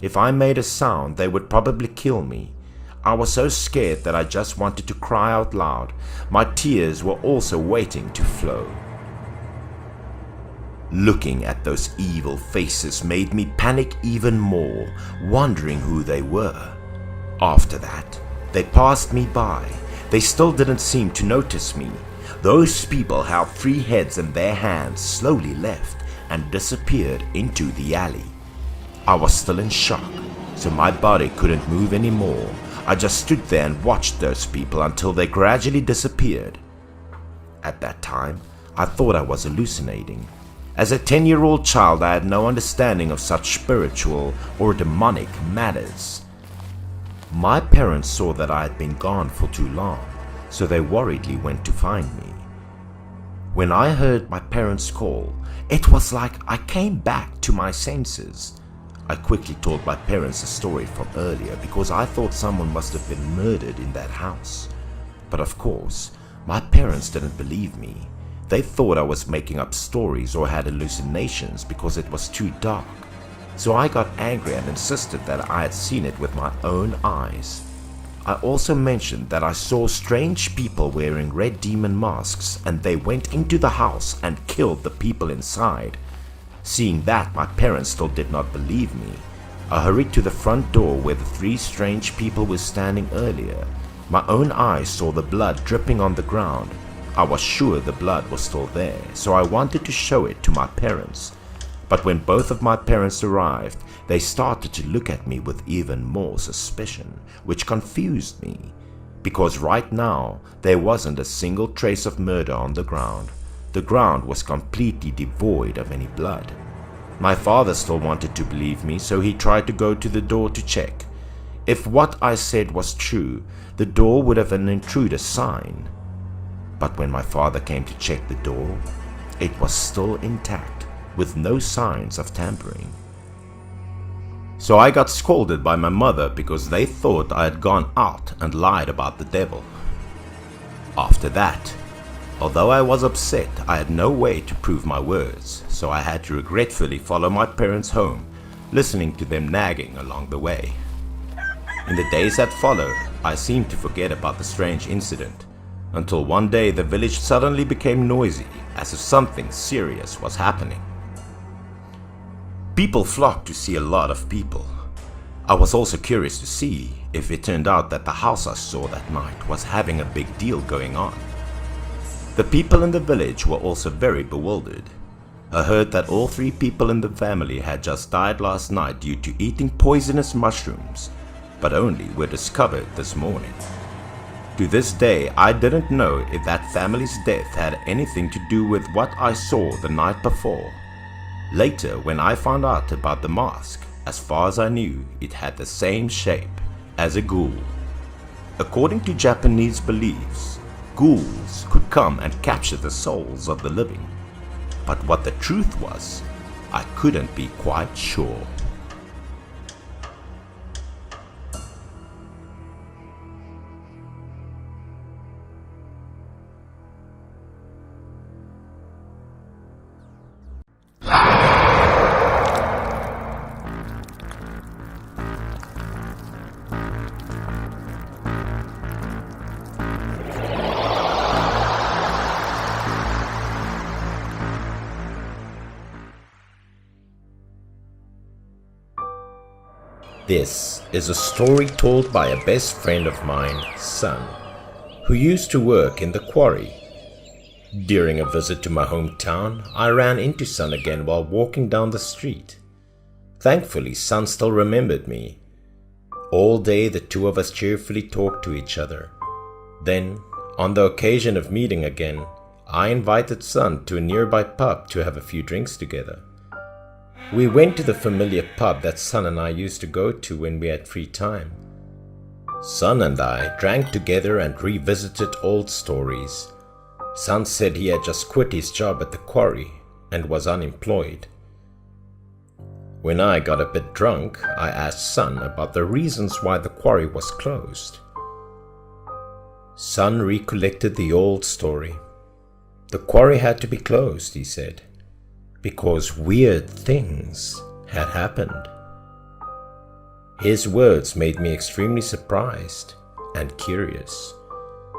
If I made a sound, they would probably kill me. I was so scared that I just wanted to cry out loud. My tears were also waiting to flow. Looking at those evil faces made me panic even more, wondering who they were. After that, they passed me by. They still didn't seem to notice me. Those people held 3 heads in their hands, slowly left and disappeared into the alley. I was still in shock, so my body couldn't move anymore. I just stood there and watched those people until they gradually disappeared. At that time, I thought I was hallucinating. As a 10-year-old child, I had no understanding of such spiritual or demonic matters. My parents saw that I had been gone for too long, so they worriedly went to find me. When I heard my parents call, it was like I came back to my senses. I quickly told my parents the story from earlier because I thought someone must have been murdered in that house. But of course, my parents didn't believe me. They thought I was making up stories or had hallucinations because it was too dark. So I got angry and insisted that I had seen it with my own eyes. I also mentioned that I saw strange people wearing red demon masks and they went into the house and killed the people inside. Seeing that, my parents still did not believe me. I hurried to the front door where the 3 strange people were standing earlier. My own eyes saw the blood dripping on the ground. I was sure the blood was still there, so I wanted to show it to my parents. But when both of my parents arrived, they started to look at me with even more suspicion, which confused me. Because right now, there wasn't a single trace of murder on the ground. The ground was completely devoid of any blood. My father still wanted to believe me, so he tried to go to the door to check. If what I said was true, the door would have an intruder sign. But when my father came to check the door, it was still intact, with no signs of tampering. So I got scolded by my mother because they thought I had gone out and lied about the devil. After that, although I was upset, I had no way to prove my words, so I had to regretfully follow my parents home, listening to them nagging along the way. In the days that followed, I seemed to forget about the strange incident, until one day the village suddenly became noisy, as if something serious was happening. People flocked to see a lot of people. I was also curious to see if it turned out that the house I saw that night was having a big deal going on. The people in the village were also very bewildered. I heard that all 3 people in the family had just died last night due to eating poisonous mushrooms, but only were discovered this morning. To this day, I didn't know if that family's death had anything to do with what I saw the night before. Later, when I found out about the mask, as far as I knew, it had the same shape as a ghoul. According to Japanese beliefs, ghouls could come and capture the souls of the living. But what the truth was, I couldn't be quite sure. This is a story told by a best friend of mine, Sun, who used to work in the quarry. During a visit to my hometown, I ran into Sun again while walking down the street. Thankfully, Sun still remembered me. All day the 2 of us cheerfully talked to each other. Then, on the occasion of meeting again, I invited Sun to a nearby pub to have a few drinks together. We went to the familiar pub that Sun and I used to go to when we had free time. Sun and I drank together and revisited old stories. Sun said he had just quit his job at the quarry and was unemployed. When I got a bit drunk, I asked Sun about the reasons why the quarry was closed. Sun recollected the old story. The quarry had to be closed, he said, because weird things had happened. His words made me extremely surprised and curious.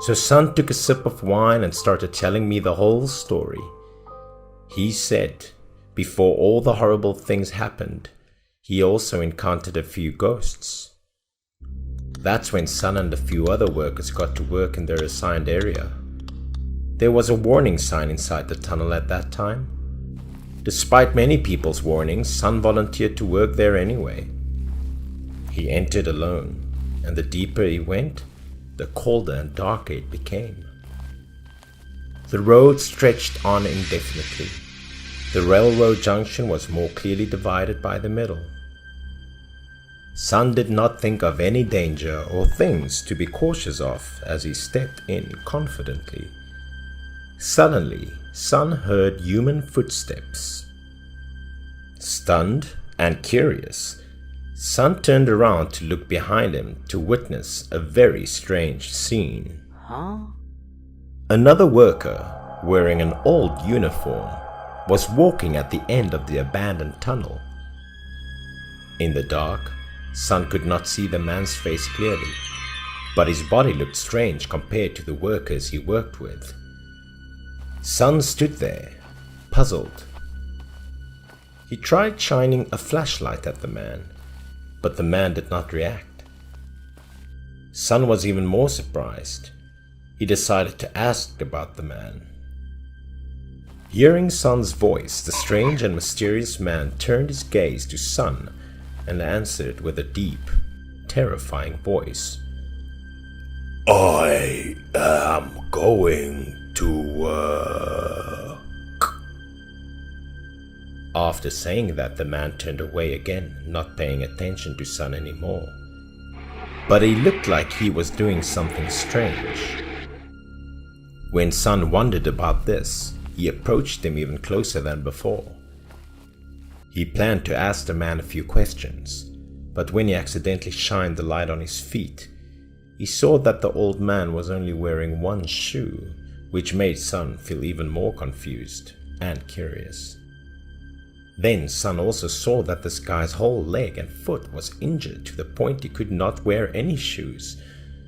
So Sun took a sip of wine and started telling me the whole story. He said, before all the horrible things happened, he also encountered a few ghosts. That's when Sun and a few other workers got to work in their assigned area. There was a warning sign inside the tunnel at that time. Despite many people's warnings, Sun volunteered to work there anyway. He entered alone, and the deeper he went, the colder and darker it became. The road stretched on indefinitely. The railroad junction was more clearly divided by the middle. Sun did not think of any danger or things to be cautious of as he stepped in confidently. Suddenly, Sun heard human footsteps. Stunned and curious, Sun turned around to look behind him to witness a very strange scene. Another worker, wearing an old uniform, was walking at the end of the abandoned tunnel. In the dark, Sun could not see the man's face clearly, but his body looked strange compared to the workers he worked with. Sun stood there, puzzled. He tried shining a flashlight at the man, but the man did not react. Sun was even more surprised. He decided to ask about the man. Hearing Sun's voice, the strange and mysterious man turned his gaze to Sun and answered with a deep, terrifying voice. I am going to work. After saying that, the man turned away again, not paying attention to Sun anymore. But he looked like he was doing something strange. When Sun wondered about this, he approached him even closer than before. He planned to ask the man a few questions, but when he accidentally shined the light on his feet, he saw that the old man was only wearing one shoe, which made Sun feel even more confused and curious. Then Sun also saw that this guy's whole leg and foot was injured to the point he could not wear any shoes,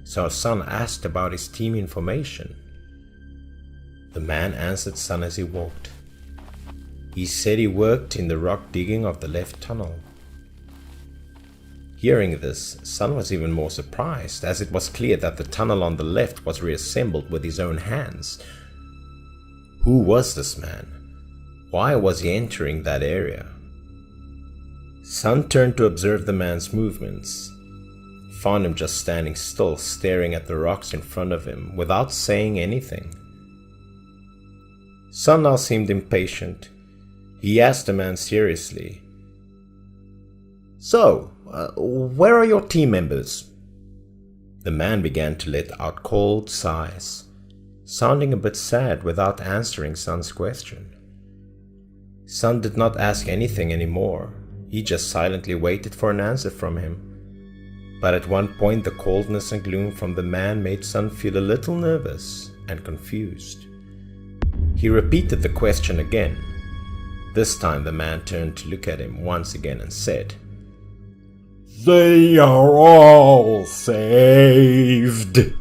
so Sun asked about his team information. The man answered Sun as he walked. He said he worked in the rock digging of the left tunnel. Hearing this, Sun was even more surprised, as it was clear that the tunnel on the left was reassembled with his own hands. Who was this man? Why was he entering that area? Sun turned to observe the man's movements. Found him just standing still, staring at the rocks in front of him, without saying anything. Sun now seemed impatient. He asked the man seriously, "So, where are your team members?" The man began to let out cold sighs, sounding a bit sad without answering Sun's question. Sun did not ask anything anymore. He just silently waited for an answer from him. But at one point, the coldness and gloom from the man made Sun feel a little nervous and confused. He repeated the question again. This time the man turned to look at him once again and said, "They are all saved."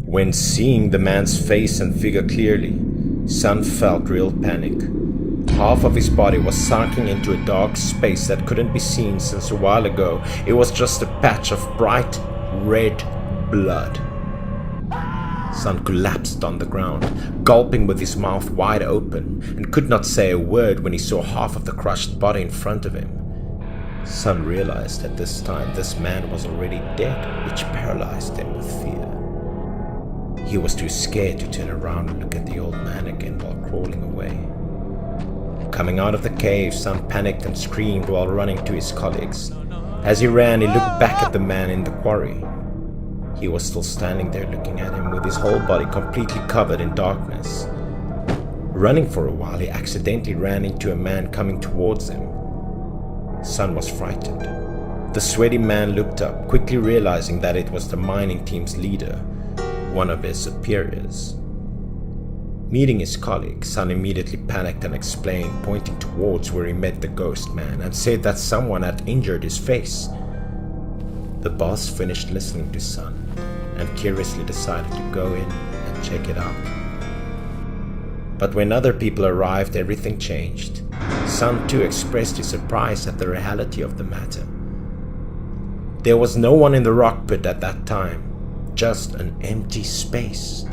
When seeing the man's face and figure clearly, Sun felt real panic. Half of his body was sinking into a dark space that couldn't be seen since a while ago. It was just a patch of bright red blood. Sun collapsed on the ground, gulping with his mouth wide open, and could not say a word when he saw half of the crushed body in front of him. Sun realized at this time this man was already dead, which paralyzed him with fear. He was too scared to turn around and look at the old man again while crawling away. Coming out of the cave, Sun panicked and screamed while running to his colleagues. As he ran, he looked back at the man in the quarry. He was still standing there looking at him with his whole body completely covered in darkness. Running for a while, he accidentally ran into a man coming towards him. Sun was frightened. The sweaty man looked up, quickly realizing that it was the mining team's leader, one of his superiors. Meeting his colleague, Sun immediately panicked and explained, pointing towards where he met the ghost man, and said that someone had injured his face. The boss finished listening to Sun and curiously decided to go in and check it out. But when other people arrived, everything changed. Sun too expressed his surprise at the reality of the matter. There was no one in the rock pit at that time, just an empty space.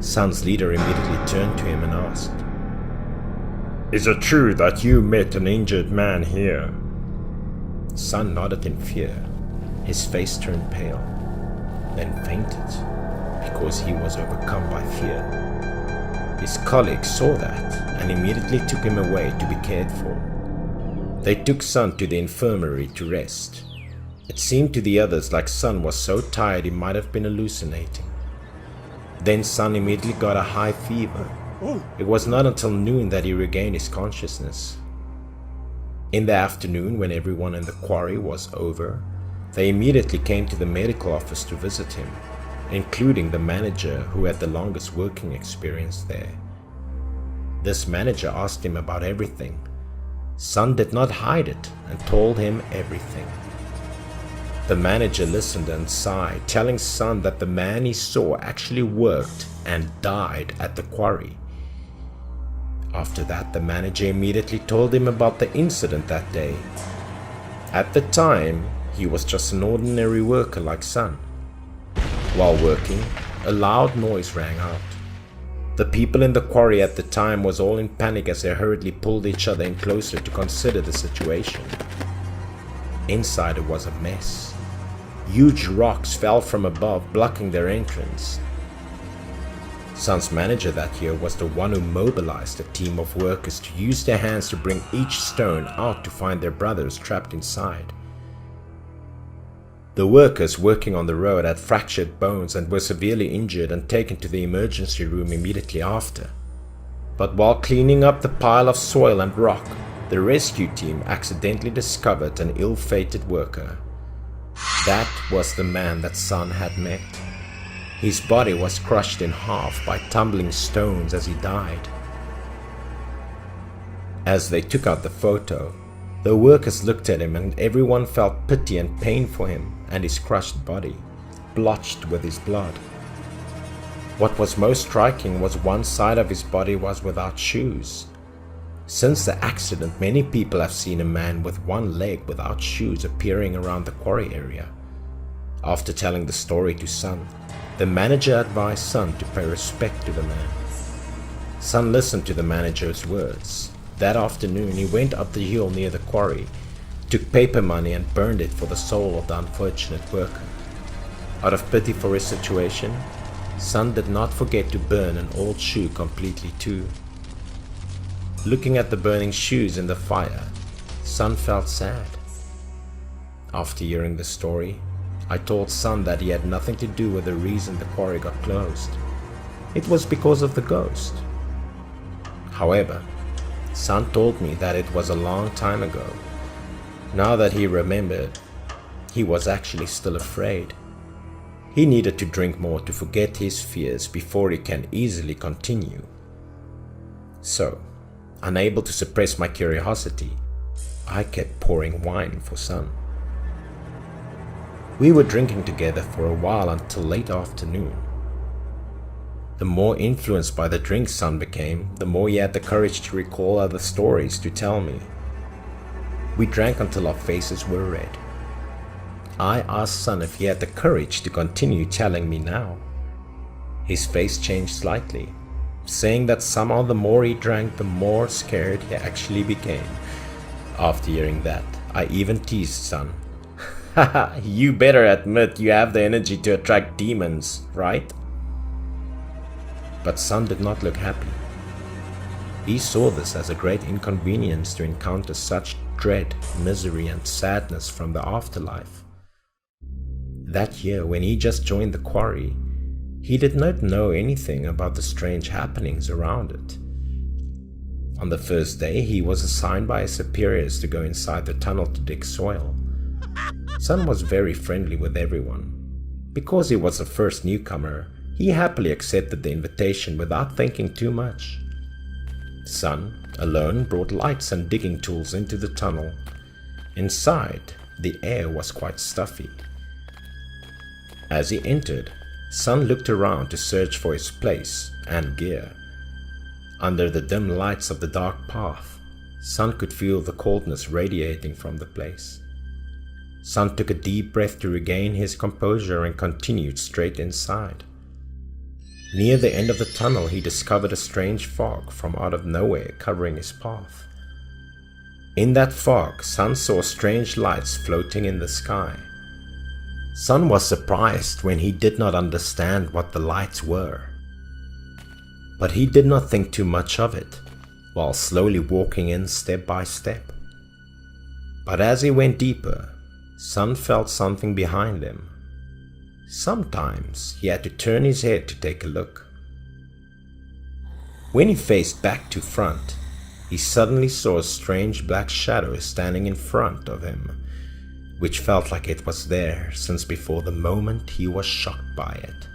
Sun's leader immediately turned to him and asked, "Is it true that you met an injured man here?" Sun nodded in fear. His face turned pale, then fainted, because he was overcome by fear. His colleagues saw that and immediately took him away to be cared for. They took Sun to the infirmary to rest. It seemed to the others like Sun was so tired he might have been hallucinating. Then Sun immediately got a high fever. It was not until noon that he regained his consciousness. In the afternoon, when everyone in the quarry was over, they immediately came to the medical office to visit him, including the manager who had the longest working experience there. This manager asked him about everything. Sun did not hide it and told him everything. The manager listened and sighed, telling Sun that the man he saw actually worked and died at the quarry. After that, the manager immediately told him about the incident that day. At the time, he was just an ordinary worker like Sun. While working, a loud noise rang out. The people in the quarry at the time was all in panic as they hurriedly pulled each other in closer to consider the situation. Inside it was a mess. Huge rocks fell from above, blocking their entrance. Sun's manager that year was the one who mobilized a team of workers to use their hands to bring each stone out to find their brothers trapped inside. The workers working on the road had fractured bones and were severely injured and taken to the emergency room immediately after. But while cleaning up the pile of soil and rock, the rescue team accidentally discovered an ill-fated worker. That was the man that Sun had met. His body was crushed in half by tumbling stones as he died. As they took out the photo, the workers looked at him and everyone felt pity and pain for him and his crushed body, blotched with his blood. What was most striking was one side of his body was without shoes. Since the accident, many people have seen a man with one leg without shoes appearing around the quarry area. After telling the story to Sun, the manager advised Sun to pay respect to the man. Sun listened to the manager's words. That afternoon, he went up the hill near the quarry, took paper money and burned it for the soul of the unfortunate worker. Out of pity for his situation, Sun did not forget to burn an old shoe completely too. Looking at the burning shoes in the fire, Sun felt sad. After hearing the story, I told Sun that he had nothing to do with the reason the quarry got closed. It was because of the ghost. However, Sun told me that it was a long time ago. Now that he remembered, he was actually still afraid. He needed to drink more to forget his fears before he can easily continue. So, unable to suppress my curiosity, I kept pouring wine for Sun. We were drinking together for a while until late afternoon. The more influenced by the drink Sun became, the more he had the courage to recall other stories to tell me. We drank until our faces were red. I asked Sun if he had the courage to continue telling me now. His face changed slightly, saying that somehow the more he drank, the more scared he actually became. After hearing that, I even teased Sun. Haha, you better admit you have the energy to attract demons, right? But Sun did not look happy. He saw this as a great inconvenience to encounter such dread, misery and sadness from the afterlife. That year, when he just joined the quarry, he did not know anything about the strange happenings around it. On the first day, he was assigned by his superiors to go inside the tunnel to dig soil. Sun was very friendly with everyone. Because he was the first newcomer, he happily accepted the invitation without thinking too much. Sun, alone, brought lights and digging tools into the tunnel. Inside, the air was quite stuffy. As he entered, Sun looked around to search for his place and gear. Under the dim lights of the dark path, Sun could feel the coldness radiating from the place. Sun took a deep breath to regain his composure and continued straight inside. Near the end of the tunnel, he discovered a strange fog from out of nowhere covering his path. In that fog, Sun saw strange lights floating in the sky. Sun was surprised when he did not understand what the lights were. But he did not think too much of it, while slowly walking in step by step. But as he went deeper, Sun felt something behind him. Sometimes he had to turn his head to take a look. When he faced back to front, he suddenly saw a strange black shadow standing in front of him, which felt like it was there since before the moment he was shocked by it.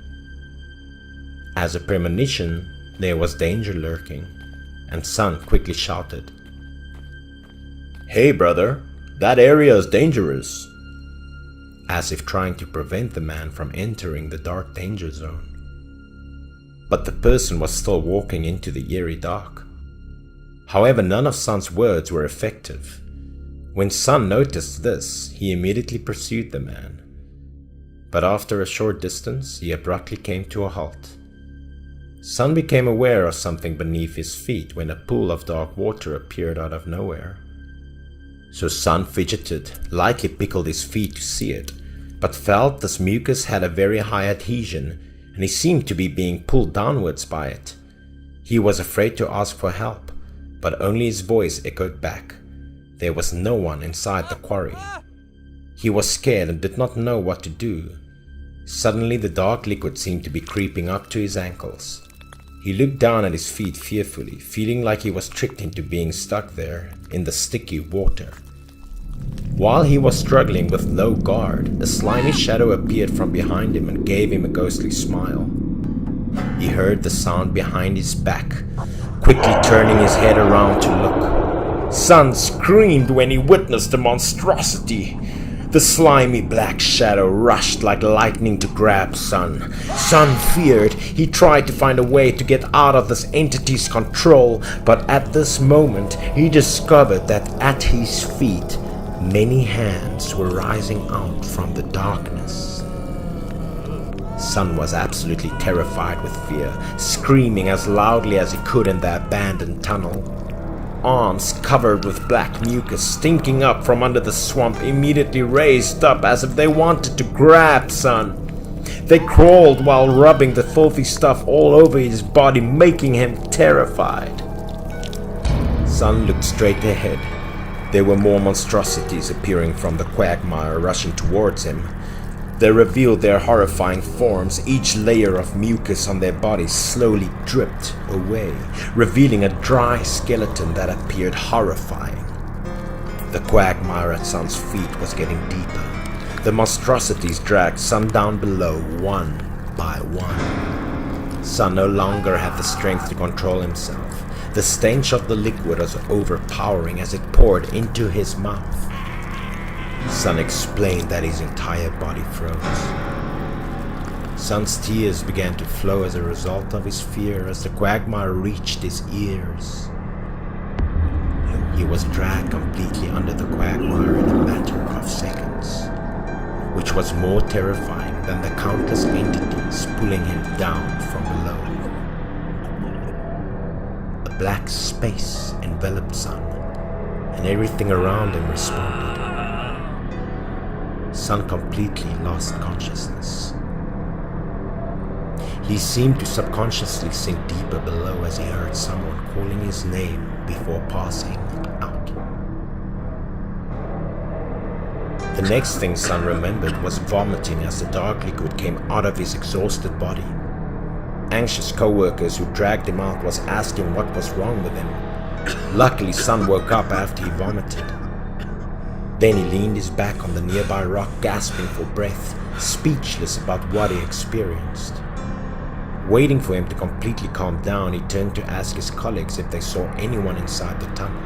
As a premonition, there was danger lurking, and Sun quickly shouted, "Hey brother, that area is dangerous," as if trying to prevent the man from entering the dark danger zone. But the person was still walking into the eerie dark. However, none of Sun's words were effective. When Sun noticed this, he immediately pursued the man. But after a short distance, he abruptly came to a halt. Sun became aware of something beneath his feet when a pool of dark water appeared out of nowhere. So Sun fidgeted, like he pickled his feet to see it, but felt this mucus had a very high adhesion, and he seemed to be being pulled downwards by it. He was afraid to ask for help, but only his voice echoed back. There was no one inside the quarry. He was scared and did not know what to do. Suddenly the dark liquid seemed to be creeping up to his ankles. He looked down at his feet fearfully, feeling like he was tricked into being stuck there in the sticky water. While he was struggling with low guard, a slimy shadow appeared from behind him and gave him a ghostly smile. He heard the sound behind his back, quickly turning his head around to look. Sun screamed when he witnessed the monstrosity. The slimy black shadow rushed like lightning to grab Sun. Sun feared. He tried to find a way to get out of this entity's control, but at this moment he discovered that at his feet many hands were rising out from the darkness. Sun was absolutely terrified with fear, screaming as loudly as he could in the abandoned tunnel. Arms covered with black mucus stinking up from under the swamp immediately raised up as if they wanted to grab Sun. They crawled while rubbing the filthy stuff all over his body, making him terrified. Sun looked straight ahead. There were more monstrosities appearing from the quagmire, rushing towards him. They revealed their horrifying forms. Each layer of mucus on their bodies slowly dripped away, revealing a dry skeleton that appeared horrifying. The quagmire at Sun's feet was getting deeper. The monstrosities dragged Sun down below one by one. Sun no longer had the strength to control himself. The stench of the liquid was overpowering as it poured into his mouth. Sun explained that his entire body froze. Sun's tears began to flow as a result of his fear as the quagmire reached his ears. He was dragged completely under the quagmire in a matter of seconds, which was more terrifying than the countless entities pulling him down from below. A black space enveloped Sun, and everything around him responded. Sun completely lost consciousness. He seemed to subconsciously sink deeper below as he heard someone calling his name before passing out. The next thing Sun remembered was vomiting as the dark liquid came out of his exhausted body. Anxious co-workers who dragged him out was asking what was wrong with him. Luckily, Sun woke up after he vomited. Then he leaned his back on the nearby rock, gasping for breath, speechless about what he experienced. Waiting for him to completely calm down, he turned to ask his colleagues if they saw anyone inside the tunnel.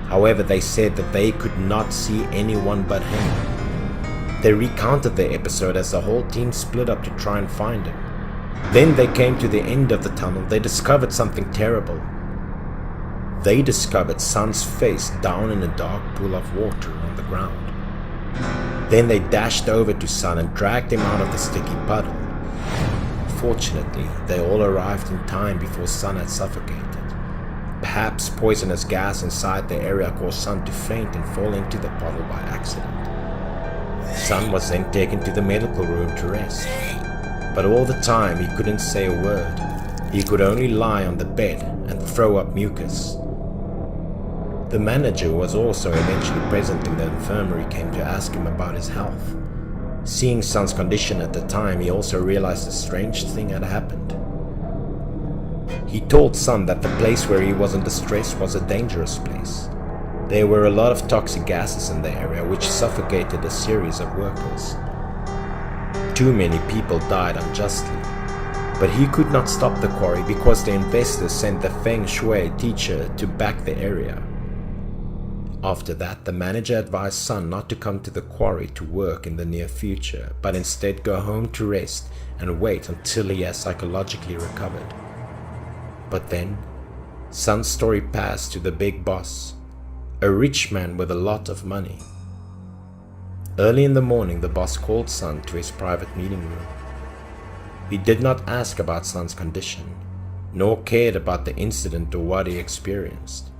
However, they said that they could not see anyone but him. They recounted the episode as the whole team split up to try and find him. Then they came to the end of the tunnel. They discovered something terrible. They discovered Sun's face down in a dark pool of water on the ground. Then they dashed over to Sun and dragged him out of the sticky puddle. Fortunately, they all arrived in time before Sun had suffocated. Perhaps poisonous gas inside the area caused Sun to faint and fall into the puddle by accident. Sun was then taken to the medical room to rest. But all the time he couldn't say a word. He could only lie on the bed and throw up mucus. The manager, who was also eventually present in the infirmary, came to ask him about his health. Seeing Sun's condition at the time, he also realized a strange thing had happened. He told Sun that the place where he was in distress was a dangerous place. There were a lot of toxic gases in the area which suffocated a series of workers. Too many people died unjustly, but he could not stop the quarry because the investors sent the Feng Shui teacher to back the area. After that, the manager advised Sun not to come to the quarry to work in the near future, but instead go home to rest and wait until he has psychologically recovered. But then, Sun's story passed to the big boss, a rich man with a lot of money. Early in the morning, the boss called Sun to his private meeting room. He did not ask about Sun's condition, nor cared about the incident or what he experienced.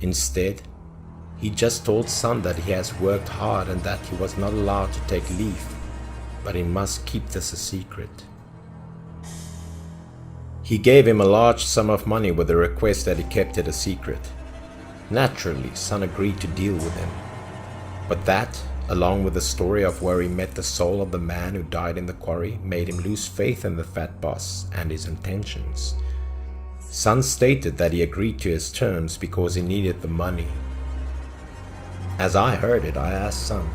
Instead, he just told Sun that he has worked hard and that he was not allowed to take leave, but he must keep this a secret. He gave him a large sum of money with the request that he kept it a secret. Naturally, Sun agreed to deal with him. But that, along with the story of where he met the soul of the man who died in the quarry, made him lose faith in the fat boss and his intentions. Sun stated that he agreed to his terms because he needed the money. As I heard it, I asked Sun,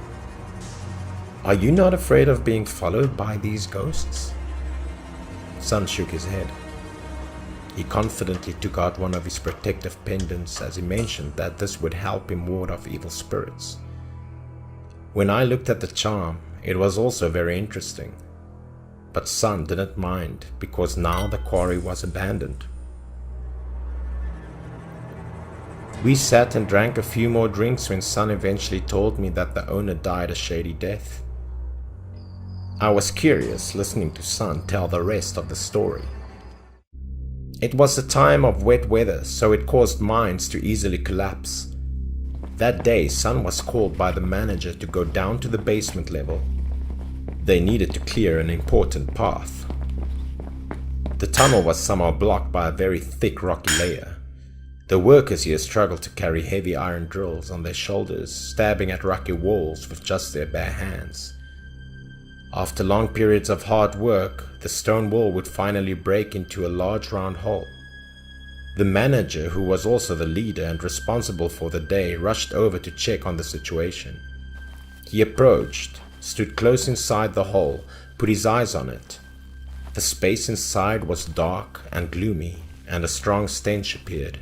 "Are you not afraid of being followed by these ghosts?" Sun shook his head. He confidently took out one of his protective pendants as he mentioned that this would help him ward off evil spirits. When I looked at the charm, it was also very interesting. But Sun didn't mind because now the quarry was abandoned. We sat and drank a few more drinks when Sun eventually told me that the owner died a shady death. I was curious listening to Sun tell the rest of the story. It was a time of wet weather, so it caused mines to easily collapse. That day, Sun was called by the manager to go down to the basement level. They needed to clear an important path. The tunnel was somehow blocked by a very thick rocky layer. The workers here struggled to carry heavy iron drills on their shoulders, stabbing at rocky walls with just their bare hands. After long periods of hard work, the stone wall would finally break into a large round hole. The manager, who was also the leader and responsible for the day, rushed over to check on the situation. He approached, stood close inside the hole, put his eyes on it. The space inside was dark and gloomy, and a strong stench appeared.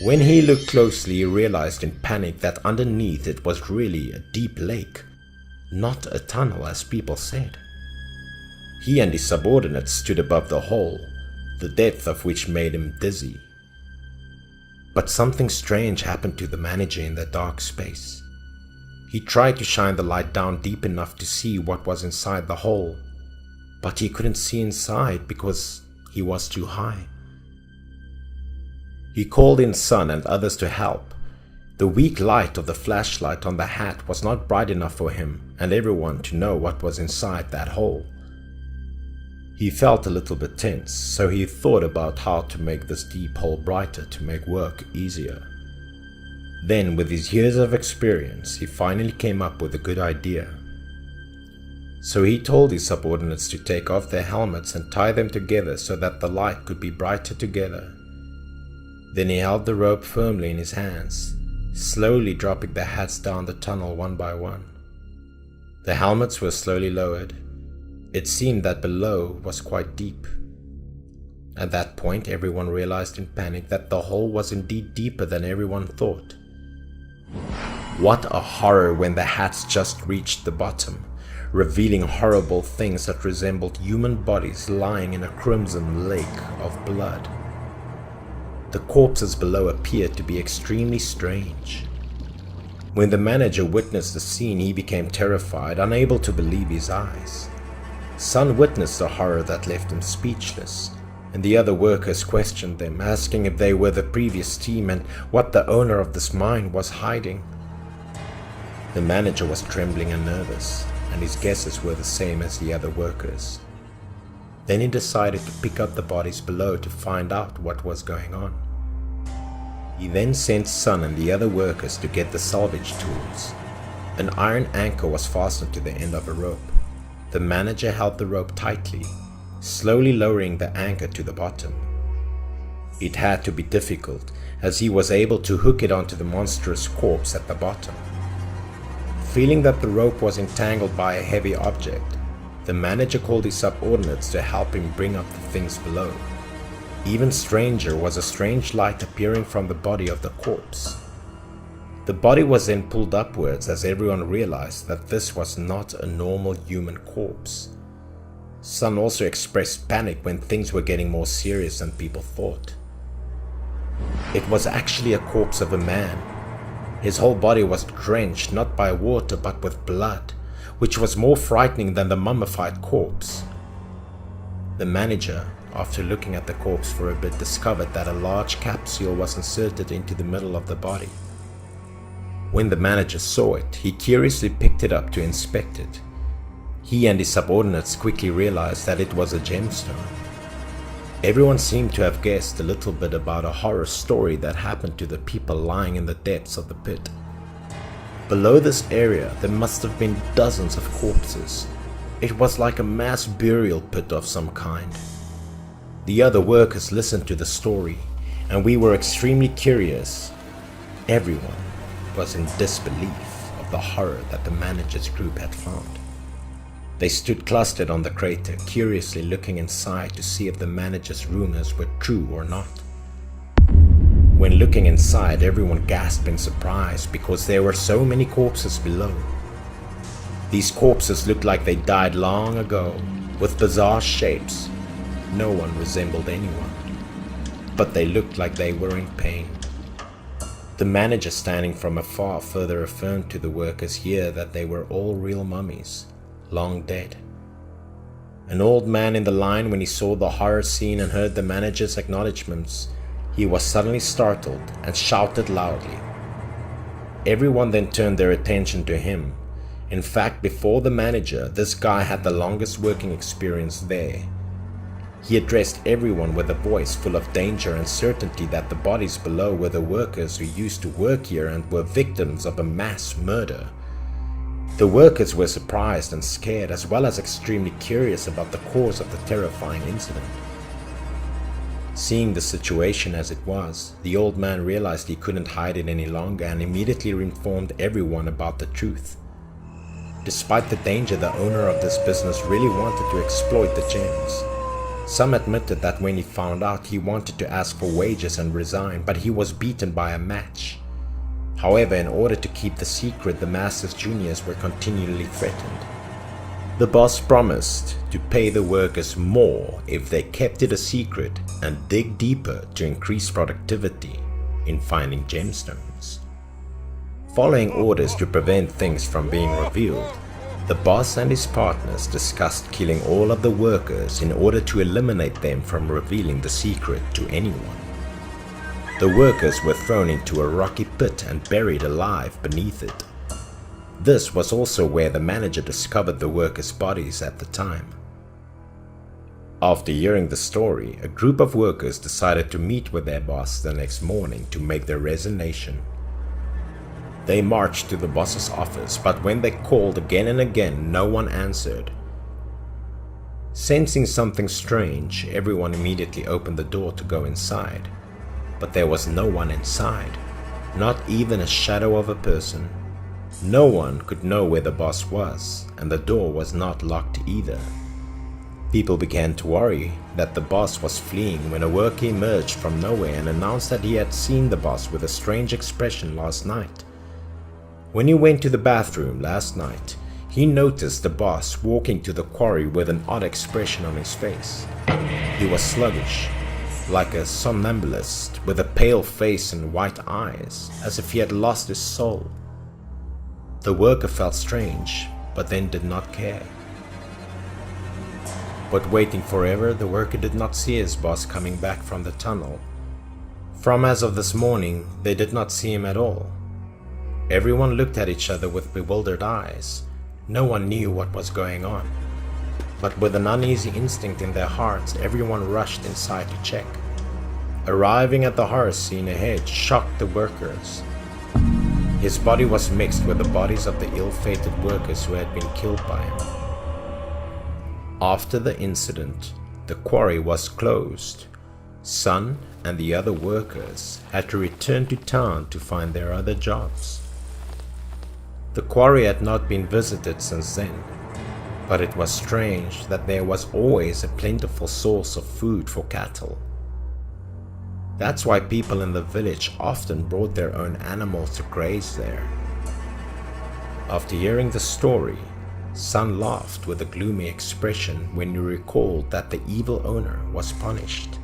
When he looked closely, he realized in panic that underneath it was really a deep lake, not a tunnel as people said. He and his subordinates stood above the hole, the depth of which made him dizzy. But something strange happened to the manager in that dark space. He tried to shine the light down deep enough to see what was inside the hole, but he couldn't see inside because he was too high. He called in Sun and others to help. The weak light of the flashlight on the hat was not bright enough for him and everyone to know what was inside that hole. He felt a little bit tense, so he thought about how to make this deep hole brighter to make work easier. Then, with his years of experience, he finally came up with a good idea. So he told his subordinates to take off their helmets and tie them together so that the light could be brighter together. Then he held the rope firmly in his hands, slowly dropping the hats down the tunnel one by one. The helmets were slowly lowered. It seemed that below was quite deep. At that point, everyone realized in panic that the hole was indeed deeper than everyone thought. What a horror when the hats just reached the bottom, revealing horrible things that resembled human bodies lying in a crimson lake of blood. The corpses below appeared to be extremely strange. When the manager witnessed the scene, he became terrified, unable to believe his eyes. Sun witnessed the horror that left him speechless, and the other workers questioned them, asking if they were the previous team and what the owner of this mine was hiding. The manager was trembling and nervous, and his guesses were the same as the other workers. Then he decided to pick up the bodies below to find out what was going on. He then sent Sun and the other workers to get the salvage tools. An iron anchor was fastened to the end of a rope. The manager held the rope tightly, slowly lowering the anchor to the bottom. It had to be difficult, as he was able to hook it onto the monstrous corpse at the bottom. Feeling that the rope was entangled by a heavy object, the manager called his subordinates to help him bring up the things below. Even stranger was a strange light appearing from the body of the corpse. The body was then pulled upwards as everyone realized that this was not a normal human corpse. Sun also expressed panic when things were getting more serious than people thought. It was actually a corpse of a man. His whole body was drenched not by water but with blood, which was more frightening than the mummified corpse. The manager, after looking at the corpse for a bit, discovered that a large capsule was inserted into the middle of the body. When the manager saw it, he curiously picked it up to inspect it. He and his subordinates quickly realized that it was a gemstone. Everyone seemed to have guessed a little bit about a horror story that happened to the people lying in the depths of the pit. Below this area, there must have been dozens of corpses. It was like a mass burial pit of some kind. The other workers listened to the story, and we were extremely curious. Everyone was in disbelief of the horror that the manager's group had found. They stood clustered on the crater, curiously looking inside to see if the manager's rumors were true or not. When looking inside, everyone gasped in surprise because there were so many corpses below. These corpses looked like they died long ago, with bizarre shapes. No one resembled anyone, but they looked like they were in pain. The manager, standing from afar, further affirmed to the workers here that they were all real mummies, long dead. An old man in the line, when he saw the horror scene and heard the manager's acknowledgements, he was suddenly startled and shouted loudly. Everyone then turned their attention to him. In fact, before the manager, this guy had the longest working experience there. He addressed everyone with a voice full of danger and certainty that the bodies below were the workers who used to work here and were victims of a mass murder. The workers were surprised and scared, as well as extremely curious about the cause of the terrifying incident. Seeing the situation as it was, the old man realized he couldn't hide it any longer and immediately informed everyone about the truth. Despite the danger, the owner of this business really wanted to exploit the gems. Some admitted that when he found out, he wanted to ask for wages and resign, but he was beaten by a match. However, in order to keep the secret, the master's juniors were continually threatened. The boss promised to pay the workers more if they kept it a secret and dig deeper to increase productivity in finding gemstones. Following orders to prevent things from being revealed, the boss and his partners discussed killing all of the workers in order to eliminate them from revealing the secret to anyone. The workers were thrown into a rocky pit and buried alive beneath it. This was also where the manager discovered the workers' bodies at the time. After hearing the story, a group of workers decided to meet with their boss the next morning to make their resignation. They marched to the boss's office, but when they called again and again, no one answered. Sensing something strange, everyone immediately opened the door to go inside. But there was no one inside, not even a shadow of a person. No one could know where the boss was, and the door was not locked either. People began to worry that the boss was fleeing when a worker emerged from nowhere and announced that he had seen the boss with a strange expression last night. When he went to the bathroom last night, he noticed the boss walking to the quarry with an odd expression on his face. He was sluggish, like a somnambulist, with a pale face and white eyes, as if he had lost his soul. The worker felt strange, but then did not care. But waiting forever, the worker did not see his boss coming back from the tunnel. From as of this morning, they did not see him at all. Everyone looked at each other with bewildered eyes. No one knew what was going on. but with an uneasy instinct in their hearts, everyone rushed inside to check. Arriving at the horror scene ahead shocked the workers. His body was mixed with the bodies of the ill-fated workers who had been killed by him. After the incident, the quarry was closed. Sun and the other workers had to return to town to find their other jobs. The quarry had not been visited since then, but it was strange that there was always a plentiful source of food for cattle. That's why people in the village often brought their own animals to graze there. After hearing the story, Sun laughed with a gloomy expression when he recalled that the evil owner was punished.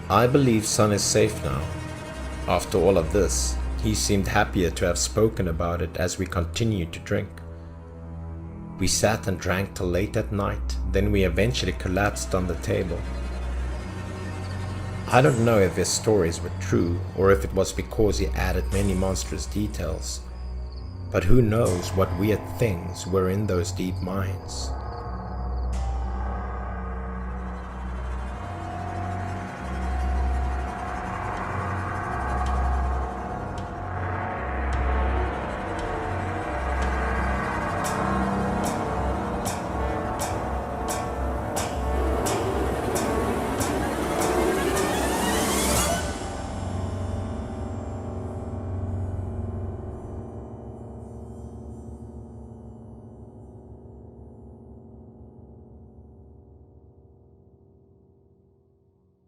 I believe Sun is safe now. After all of this, he seemed happier to have spoken about it as we continued to drink. We sat and drank till late at night, then we eventually collapsed on the table. I don't know if his stories were true or if it was because he added many monstrous details, but who knows what weird things were in those deep mines.